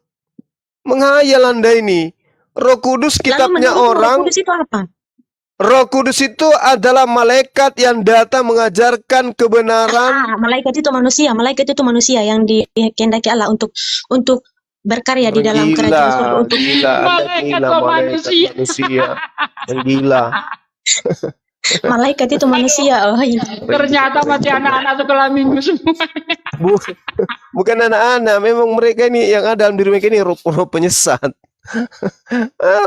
Menghayal Anda ini. Roh Kudus kitabnya Lalu menurut orang. Roh Kudus itu apa? Roh Kudus itu adalah malaikat yang datang mengajarkan kebenaran. Malaikat itu manusia yang dikehendaki Allah untuk berkarya di dalam kerajaan surga untuk Gila, Anda Malaikat gila, kok manusia. Yang gila. malaikat itu manusia. Oh iya. Ternyata masih anak-anak sekolah minggu semua. Bukan anak-anak, memang mereka ini yang ada dalam diri mereka ini roh penyesat.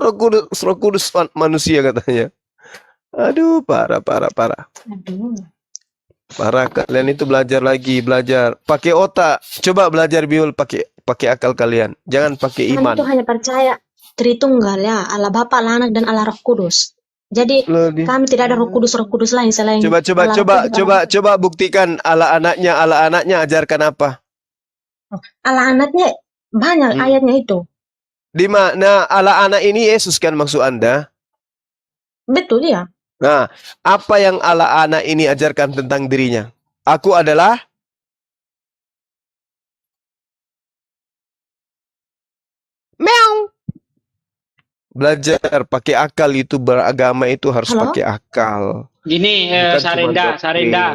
Roh Kudus manusia katanya. Aduh, parah. Aduh. Parah, kalian itu belajar lagi, belajar. Pakai otak. Coba belajar biol pakai akal kalian. Jangan pakai Kami iman. itu hanya percaya Tritunggal ya, Allah Bapa, Allah Anak, dan Allah Roh Kudus. Jadi kami tidak ada roh kudus lain selain Allah Roh Kudus. Coba buktikan Allah anaknya ajarkan apa? Allah Anaknya banyak ayatnya itu. Di mana Allah anak ini Yesus kan maksud Anda? Betul ya. Nah, apa yang Allah anak ini ajarkan tentang dirinya? Aku adalah meow. Belajar pakai akal itu, beragama itu harus pakai akal. Gini, Bukan cuma Sarinda,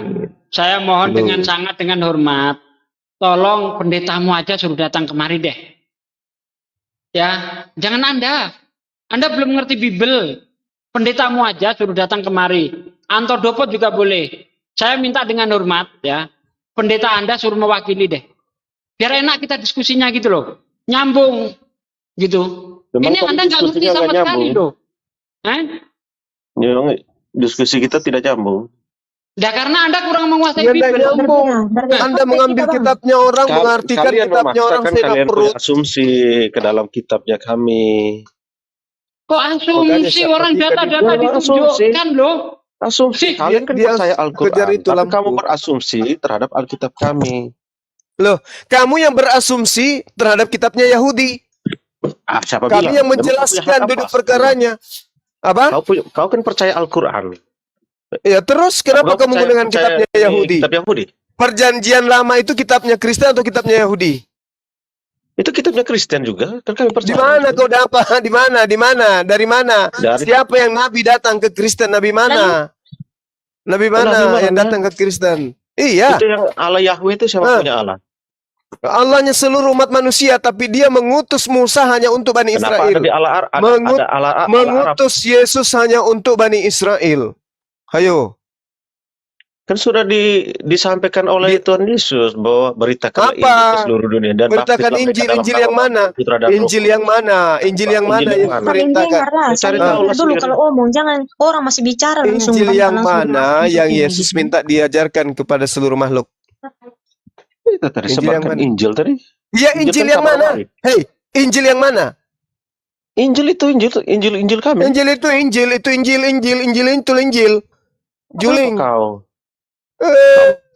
saya mohon dengan sangat dengan hormat, tolong pendetamu aja suruh datang kemari deh. Ya, jangan Anda belum ngerti Bible. Pendetamu aja suruh datang kemari. Anto Dopot juga boleh. Saya minta dengan hormat ya, pendeta Anda suruh mewakili deh. Biar enak kita diskusinya gitu loh, nyambung gitu. Memang Ini Anda nggak ngerti sama sekali loh. Memang diskusi kita tidak nyambung. Nah, karena Anda kurang menguasai Ya, Bible. Anda mengambil kitabnya orang, mengartikan kitabnya orang, saya kalian perlu. asumsi ke dalam kitabnya kami. Kok asumsi orang data-data ditunjukkan loh? Asumsi, kalian kan percaya Al-Quran, itu tapi kamu berasumsi terhadap Alkitab kami. Loh, kamu yang berasumsi terhadap kitabnya Yahudi. Siapa Kami bilang? yang menjelaskan duduk perkaranya. Apa? Kau kan percaya Al-Quran. Ya terus kenapa kamu dengan kitabnya Yahudi? Kitab Yahudi. Perjanjian lama itu kitabnya Kristen atau kitabnya Yahudi? Itu kitabnya Kristen juga, kan kami percaya. Di mana kau dapat? Di mana? Dari mana? Siapa yang nabi datang ke Kristen? Nabi mana? Nabi mana yang datang ke Kristen? Iya. Itu yang Allah Yahweh itu siapa punya Allah? Allahnya seluruh umat manusia, tapi dia mengutus Musa hanya untuk Bani Israel. Mengutus Yesus hanya untuk Bani Israel. Hayo. Kan sudah disampaikan oleh Tuhan Yesus bahwa beritakan Injil ke seluruh dunia dan beritakan Injil yang mana? Injil yang mana yang diberitakan? Cari tahu dulu kalau omong, jangan orang masih bicara langsung. Injil yang mana yang Yesus minta diajarkan kepada seluruh makhluk? Kita tadi sebarkan Injil tadi. Iya, Injil yang mana? Hei, Injil yang mana? Injil itu Injil kami. Injil itu Injil. Juling. Kau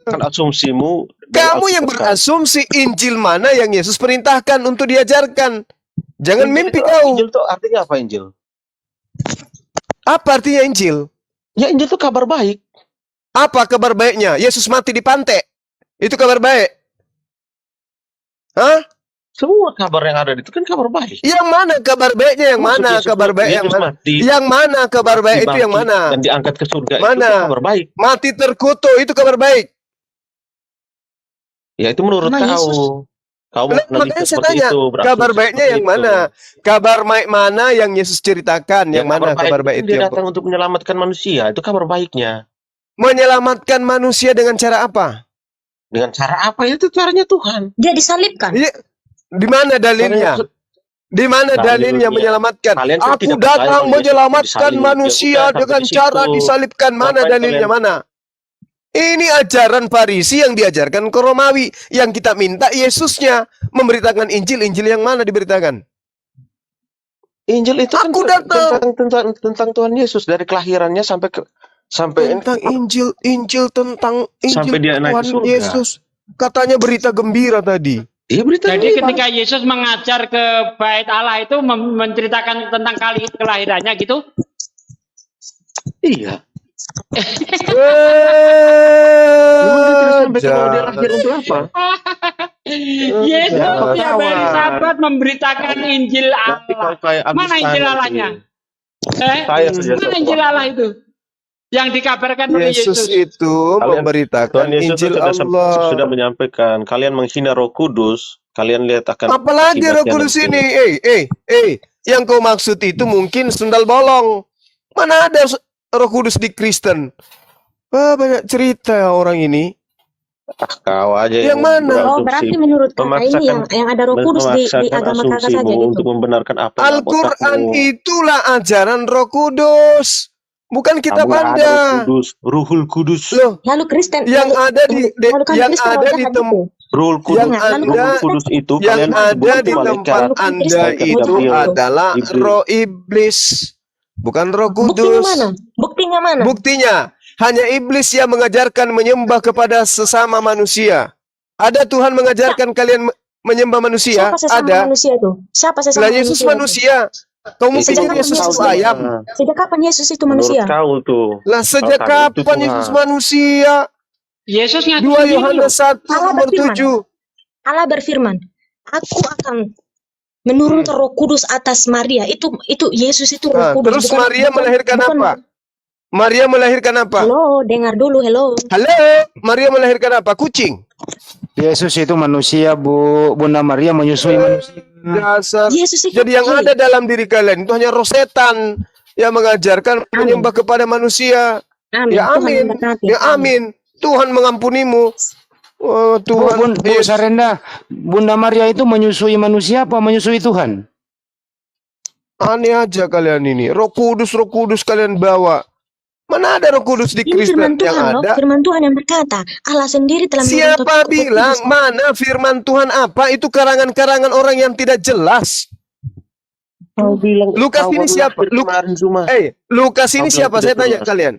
kan asumsimu. Kamu yang berasumsi Injil mana yang Yesus perintahkan untuk diajarkan. Jangan mimpi kau. Injil itu artinya apa Injil? Apa artinya Injil? Ya Injil itu kabar baik. Apa kabar baiknya? Yesus mati di pantai. Itu kabar baik. Hah? Semua kabar yang ada itu kan kabar baik. Yang mana kabar baiknya? Yang mana kabar baik yang mana? Yang mana kabar baik itu yang mana? Dan diangkat ke surga mana? itu kabar baik. Mati terkutuk itu kabar baik. Ya itu menurut kau. Kau makanya saya tanya, kabar baiknya yang mana? Kabar baik mana yang Yesus ceritakan? Yang mana kabar baik itu? Dia datang untuk menyelamatkan manusia. Itu kabar baiknya. Menyelamatkan manusia dengan cara apa? Dengan cara apa? Itu caranya Tuhan. Dia disalibkan. Di mana dalilnya? Di mana dalilnya menyelamatkan? Aku datang menyelamatkan manusia dengan cara disalibkan. Mana dalilnya? Mana? Ini ajaran Farisi yang diajarkan ke Romawi. Yang kita minta Yesusnya memberitakan Injil. Injil yang mana diberitakan? Injil itu aku datang tentang Tuhan Yesus dari kelahirannya sampai tentang Injil tentang Injil sampai dia naik ke surga. Yesus. Katanya berita gembira tadi. Jadi ketika Yesus mengajar ke bait Allah itu menceritakan tentang kelahirannya gitu? Iya. Yesus tiap hari Sabat memberitakan Injil Allah. Mana Injil Allahnya? Mana Injil Allah itu? Yang dikabarkan oleh Yesus itu memberitakan Injil Allah. Sudah menyampaikan, kalian menghina Roh Kudus, kalian lihat akan. Apalagi Roh Kudus ini, yang kau maksud itu mungkin sendal bolong. Mana ada Roh Kudus di Kristen? Banyak cerita orang ini. Kau aja yang mana? Oh, berarti menurut kakak ini yang ada Roh Kudus di agama kakak saja gitu. Untuk membenarkan apa? Al-Quran itulah ajaran Roh Kudus. Bukan kitab Namun ada Anda. Ruhul Kudus. Loh, Lalu Kristen yang ada di yang Kristen ada di jahat itu. Ruhul Kudus, yang ada Ruhul Kudus itu yang kalian ada sebut di itu tempat malaikat. Anda Malaikat itu Gabriel. adalah Jibril. roh iblis, bukan roh Buktinya kudus. mana? Buktinya mana? Buktinya hanya iblis yang mengajarkan menyembah kepada sesama manusia. Ada Tuhan mengajarkan kalian menyembah manusia? Siapa sesama Ada. manusia itu? Siapa sesama Lah Yesus manusia. Kau Itu pikir Sejak Yesus kapan itu Yesus ayam? Sejak kapan Yesus itu Menurut manusia? kau tuh. Lah sejak Kalau kami itu kapan Tuhan. Yesus manusia? Yesus ngaku 2 sendiri Yohanes 1 Allah nomor berfirman. 7. Allah berfirman, aku akan menurunkan Roh Kudus atas Maria. Itu Yesus itu Roh Nah, Kudus. terus Maria melahirkan apa? Maria melahirkan apa? Halo, dengar dulu, hello. Halo, Maria melahirkan apa? Kucing. Yesus itu manusia, Bu. Bunda Maria menyusui manusia. Dasar. Yesus itu. Jadi yang ada dalam diri kalian itu hanya roh setan yang mengajarkan menyembah kepada manusia. Amin. Ya Tuhan amin. memberkati. Ya amin. Tuhan mengampunimu. Oh, Tuhan. Bu Sarenda, Bunda Maria itu menyusui manusia apa menyusui Tuhan? Aneh aja kalian ini. Roh Kudus kalian bawa. Mana ada Roh Kudus di Ini firman Kristen yang Tuhan, loh. ada? Firman Tuhan yang berkata, Allah sendiri telah Siapa membentuk Roh bilang? Kudus. Mana firman Tuhan apa? Itu karangan-karangan orang yang tidak jelas. Kau bilang Lukas kau ini baru siapa? lahir kemarin cuma. Lukas ini Kau siapa? bilang Saya tidak tanya jelas. kalian.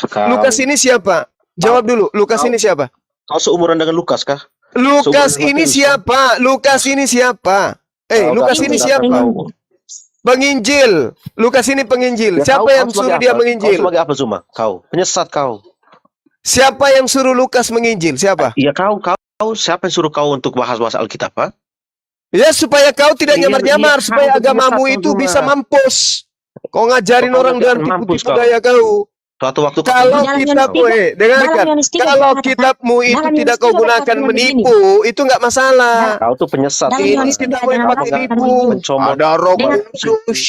Kau. Lukas ini siapa? Jawab dulu. Lukas ini siapa? Kau seumuran dengan Lukas kah? Lukas Seumuran ini Matius, siapa? Lukas ini siapa? Kau Lukas datang- ini datang siapa? kau. Penginjil. Lukas ini penginjil. Ya, Siapa kau yang sebagai suruh dia apa? menginjil? Kau sebagai apa Zuma? Kau penyesat kau. Siapa yang suruh Lukas menginjil? Siapa? Iya kau siapa yang suruh kau untuk bahas-bahas Alkitab? Ha? Ya supaya kau tidak Iya, nyamar-nyamar, iya, supaya kau agamamu penyesat itu kau, bisa Zuma. mampus. Kau ngajarin Kau orang nanti dengan akan mampus tipu-tipu kau. gaya kau. Suatu waktu kau Kalau Dalam kitabmu, Yohanes 3, dengarkan. dalam Yohanes 3 Kalau berkata, kitabmu itu dalam tidak Yohanes kau 3 gunakan berkata begini. menipu, itu nggak masalah. kau tuh penyesat. Dalam Ini Yohanes 3 kitabmu dalam yang pakai Yohanes 3 nipu. Mencomot. Ada Roh Dengar. Kudus,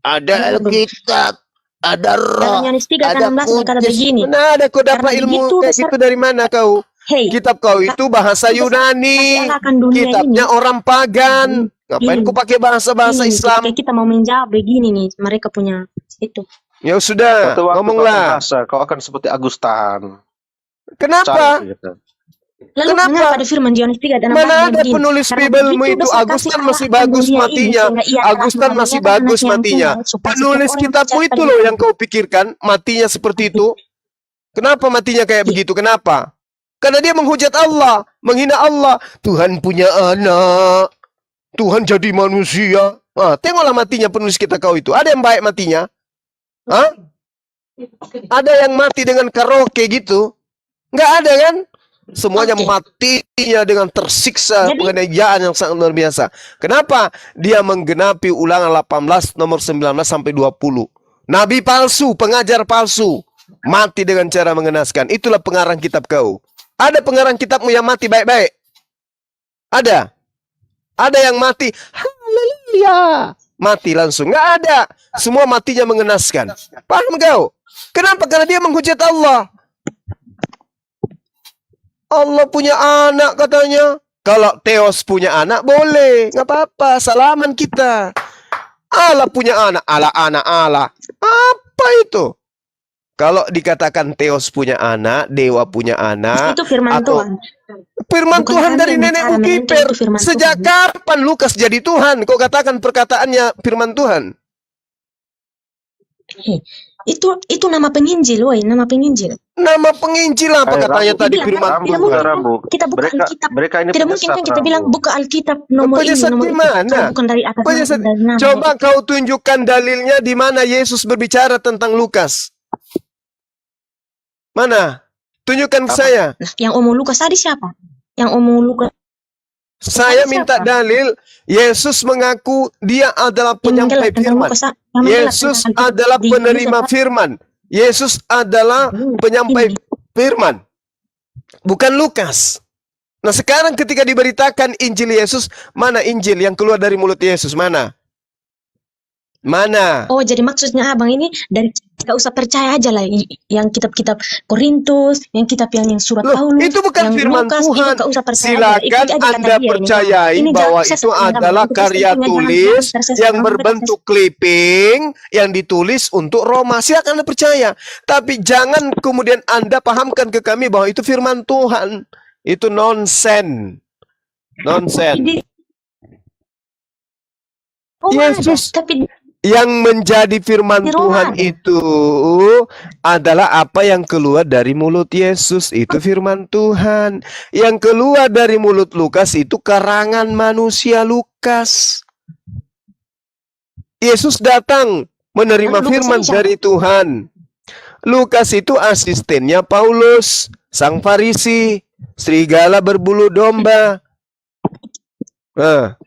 ada Alkitab, ada Dalam Roh, Yohanes 3 ada 16 berkata kudus. begini. Mana ada kau dapat Karena ilmu begitu kayak besar- gitu dari mana kau? Hey, Kitab kau itu bahasa kasih Yunani, Allah akan dunia kitabnya ini. orang pagan. Ngapain Ini. kau pakai bahasa-bahasa Ini, Islam? ketika kita mau menjawab begini nih, mereka punya itu. Ya sudah, Suatu waktu kau akan ngomonglah. merasa kau akan seperti Agustan. Kenapa? Cari, gitu. Lalu Kenapa? mengapa ada firman di Yohanes 3 dan Mana 16 ada begini? penulis Karena Biblemu begitu itu? besar Agustan kasih masih Allah akan bagus dunia ini, matinya. sehingga ia telah Agustan masih mengaruniakan bagus anaknya yang matinya. tunggal, supaya Penulis setiap orang kitabmu percaya itu pada loh dia. yang kau pikirkan matinya seperti itu. Kenapa matinya kayak begitu? Kenapa? Karena dia menghujat Allah, menghina Allah. Tuhan punya anak. Tuhan jadi manusia. Tengoklah matinya penulis kitab kau itu. Ada yang baik matinya? Hah? Ada yang mati dengan karaoke gitu? Nggak ada kan? Semuanya Oke. matinya dengan tersiksa Jadi- penganiayaan yang sangat luar biasa. Kenapa? Dia menggenapi Ulangan 18 nomor 19 sampai 20. Nabi palsu, pengajar palsu, mati dengan cara mengenaskan. Itulah pengarang kitab kau. Ada pengarang kitabmu yang mati baik-baik? Ada? Ada yang mati, haleluya, mati langsung? Nggak ada. Semua matinya mengenaskan. Paham kau? Kenapa? Karena dia menghujat Allah. Allah punya anak katanya. Kalau Theos punya anak boleh, nggak apa-apa. Salaman kita. Allah punya anak, Allah anak Allah. Apa itu? Kalau dikatakan Theos punya anak, dewa punya anak, Itu firman atau Tuhan. firman Bukan Tuhan kami dari yang nenek bicara, Mukiper. melainkan itu firman Sejak Tuhan. kapan Lukas jadi Tuhan? Kau katakan perkataannya firman Tuhan. Itu nama penginjil, woi, nama penginjil. Nama penginjil apa katanya Rambu. tadi Tidak, firman tidak Tuhan? mungkin. Rambu. Kita buka Mereka, Alkitab. mereka ini Tidak mungkin kan penyesat, kita Rambu. bilang buka Alkitab nomor ini, Penyesat nomor di itu. mana? Kalau bukan dari atas Penyesat. dari nama. Coba kau tunjukkan dalilnya di mana Yesus berbicara tentang Lukas. Mana? Tunjukkan ke Apa? saya. Nah, yang omong Lukas tadi siapa? Yang omong Lukas Saya Siapa? minta dalil. Yesus mengaku dia adalah yang penyampai menjelaskan tentang firman. Lukas, yang menjelaskan Yesus tentang Alkitab adalah di penerima Indonesia, firman. Yesus adalah penyampai ini. firman. Bukan Lukas. Nah sekarang ketika diberitakan Injil Yesus, mana Injil yang keluar dari mulut Yesus? Mana? Mana? Oh, jadi maksudnya abang ini dari gak usah percaya aja lah yang kitab-kitab Korintus, yang kitab yang surat Paulus, Itu bukan yang firman Lukas, Tuhan. itu gak usah percaya Silakan aja. Anda percayai bahwa itu adalah karya tulis yang berbentuk clipping yang ditulis untuk Roma. Silakan Anda percaya. Tapi jangan kemudian Anda pahamkan ke kami bahwa itu firman Tuhan. Itu nonsen. Nonsen. Oh, Yesus tapi yang menjadi firman Tuhan itu adalah apa yang keluar dari mulut Yesus. Itu firman Tuhan. Yang keluar dari mulut Lukas itu karangan manusia Lukas. Yesus datang menerima firman dari Tuhan. Lukas itu asistennya Paulus, sang Farisi, serigala berbulu domba. Nah,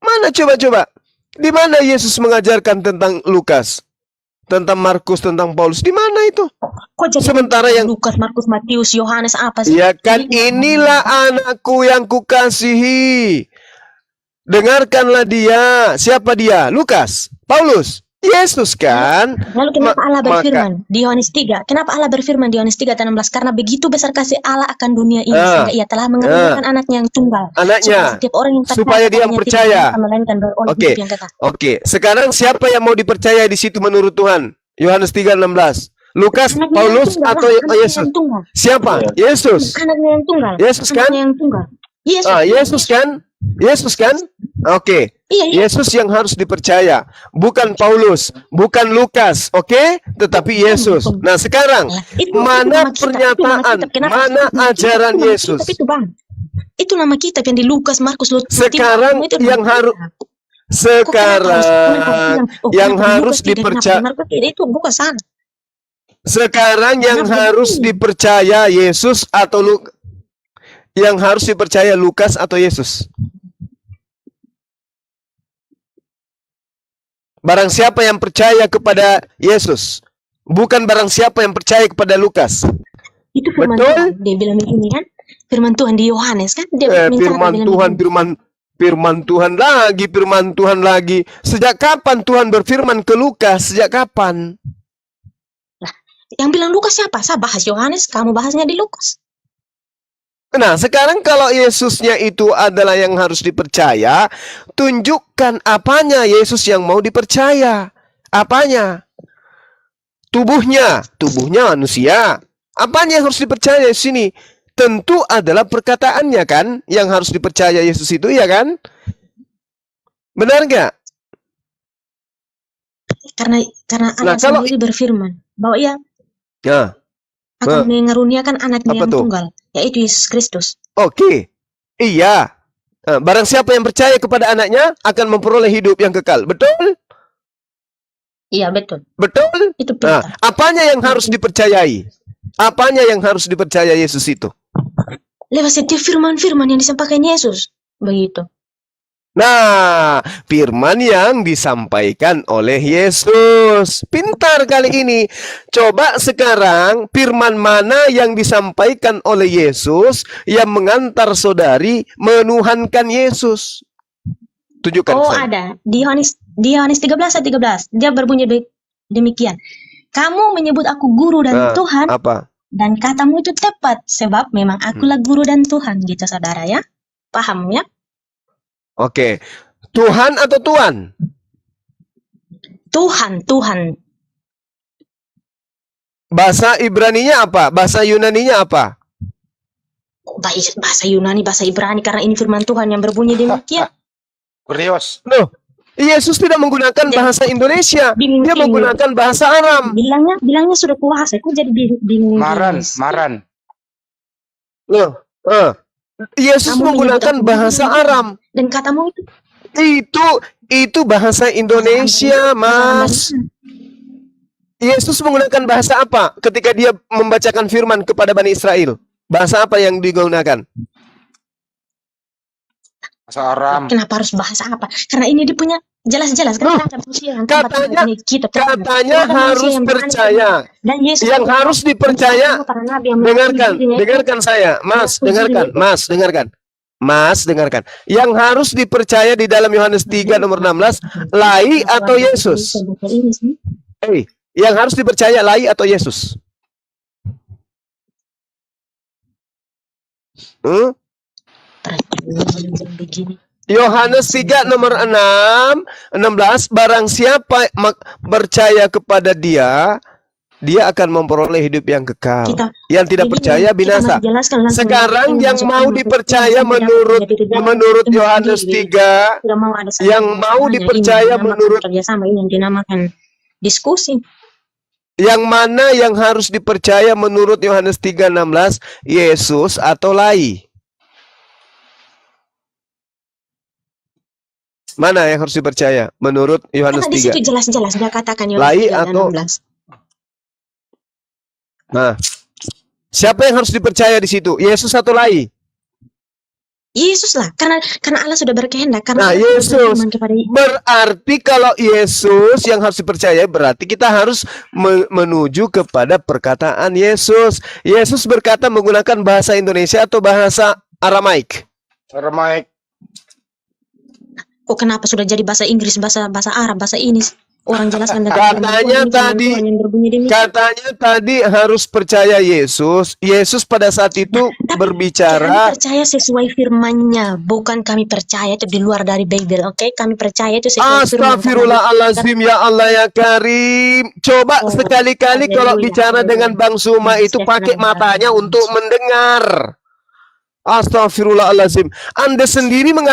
mana coba-coba? Di mana Yesus mengajarkan tentang Lukas, tentang Markus, tentang Paulus? Di mana itu? Kok jadi sementara yang Lukas, Markus, Matius, Yohanes apa sih? Ya kan, inilah anakku yang kukasihi. Dengarkanlah dia. Siapa dia? Lukas, Paulus, Yesus kan? Lalu kenapa Allah berfirman di Yohanes 3? Kenapa Allah berfirman di Yohanes 3:16? Karena begitu besar kasih Allah akan dunia ini sehingga Ia telah mengaruniakan anaknya yang tunggal. Anaknya supaya dia percaya. Oke. Sekarang siapa yang mau dipercaya di situ menurut Tuhan? Yohanes 3:16. Lukas, Paulus atau Yesus? Siapa? Yesus. Anaknya yang tunggal. Yesus kan? Yesus kan? Yesus kan? Oke. Yesus yang harus dipercaya, bukan Paulus, bukan Lukas, oke? Tetapi Yesus. Nah, sekarang mana pernyataan, mana ajaran Yesus? Itu nama kitab yang di Lukas, Markus, sekarang yang harus yang harus dipercaya. Itu bukan salah. Sekarang yang harus dipercaya Yesus atau yang harus dipercaya Lukas atau Yesus? Barang siapa yang percaya kepada Yesus, bukan barang siapa yang percaya kepada Lukas. Itu firman Tuhan. Dia bilang begini kan, firman Tuhan di Yohanes kan. Dia firman Tuhan lagi. Sejak kapan Tuhan berfirman ke Lukas? Sejak kapan? Nah, yang bilang Lukas siapa? Saya bahas Yohanes, kamu bahasnya di Lukas. Nah, sekarang kalau Yesusnya itu adalah yang harus dipercaya, tunjukkan apanya Yesus yang mau dipercaya. Apanya? Tubuhnya manusia. Apanya yang harus dipercaya di sini? Tentu adalah perkataannya kan, yang harus dipercaya Yesus itu, ya kan? Benar nggak? Karena Allah sendiri berfirman bahwa Ia akan mengaruniakan anaknya yang tunggal, yaitu Yesus Kristus. Oke. Iya. Barang siapa yang percaya kepada anaknya akan memperoleh hidup yang kekal. Betul? Iya, betul. Betul? Itu apanya yang harus dipercayai? Apanya yang harus dipercaya Yesus itu? Lewat setiap firman-firman yang disampaikan Yesus. Begitu. Nah, firman yang disampaikan oleh Yesus. Pintar kali ini. Coba sekarang firman mana yang disampaikan oleh Yesus yang mengantar saudari menuhankan Yesus? Tunjukkan saya. Ada. Di Yohanes 13:13. Dia berbunyi demikian. Kamu menyebut aku guru dan Tuhan. Apa? Dan katamu itu tepat. Sebab memang akulah guru dan Tuhan. Gitu saudara ya. Paham ya? Oke. Tuhan atau Tuhan? Tuhan. Bahasa Ibraninya apa? Bahasa Yunaninya apa? Bahasa Yunani, bahasa Ibrani, karena ini firman Tuhan yang berbunyi demikian. Kurios. Loh, Yesus tidak menggunakan bahasa Indonesia. Dia menggunakan bahasa Aram. Bilangnya sudah kuasa. Kok jadi bingung? Maran. Loh, Yesus menggunakan bahasa Aram. Dan katamu itu bahasa Indonesia, Mas. Yesus menggunakan bahasa apa ketika dia membacakan firman kepada Bani Israel? Bahasa apa yang digunakan? Bahasa Aram. Kenapa harus bahasa apa? Karena ini dia punya jelas-jelas katanya harus percaya. Dan Yesus yang harus dipercaya. Dengarkan saya, Mas, dengarkan. Mas, dengarkan. Yang harus dipercaya di dalam Yohanes 3 nomor 16, lai atau Yesus? Yang harus dipercaya lai atau Yesus? Yohanes 3 nomor 16, barang siapa percaya kepada dia, dia akan memperoleh hidup yang kekal. Yang tidak percaya binasa. Sekarang yang mau dipercaya menurut Yohanes 3, yang mau dipercaya menurut kerjasama ini yang dinamakan diskusi. Yang mana yang harus dipercaya menurut Yohanes 3:16, Yesus atau lai? Mana yang harus dipercaya menurut Yohanes 3? Di situ jelas-jelas dia katakan lai atau 16. Nah, siapa yang harus dipercaya di situ? Yesus atau lai? Yesus lah, karena Allah sudah berkehendak. Nah, Yesus. Berarti kalau Yesus yang harus dipercaya, berarti kita harus menuju kepada perkataan Yesus. Yesus berkata menggunakan bahasa Indonesia atau bahasa Aramaik? Aramaik. Kok kenapa sudah jadi bahasa Inggris, bahasa Arab, bahasa ini? Orang jelaskan katanya tadi harus percaya Yesus. Yesus pada saat itu berbicara. Kami percaya sesuai firman-Nya, bukan kami percaya itu di luar dari Bible. Oke, kami percaya itu sesuai firman. Astagfirullahalazim, ya Allah ya Karim. Coba sekali-kali kalau bicara dengan Bang Suma itu pakai matanya untuk mendengar. Astagfirullahalazim. Anda sendiri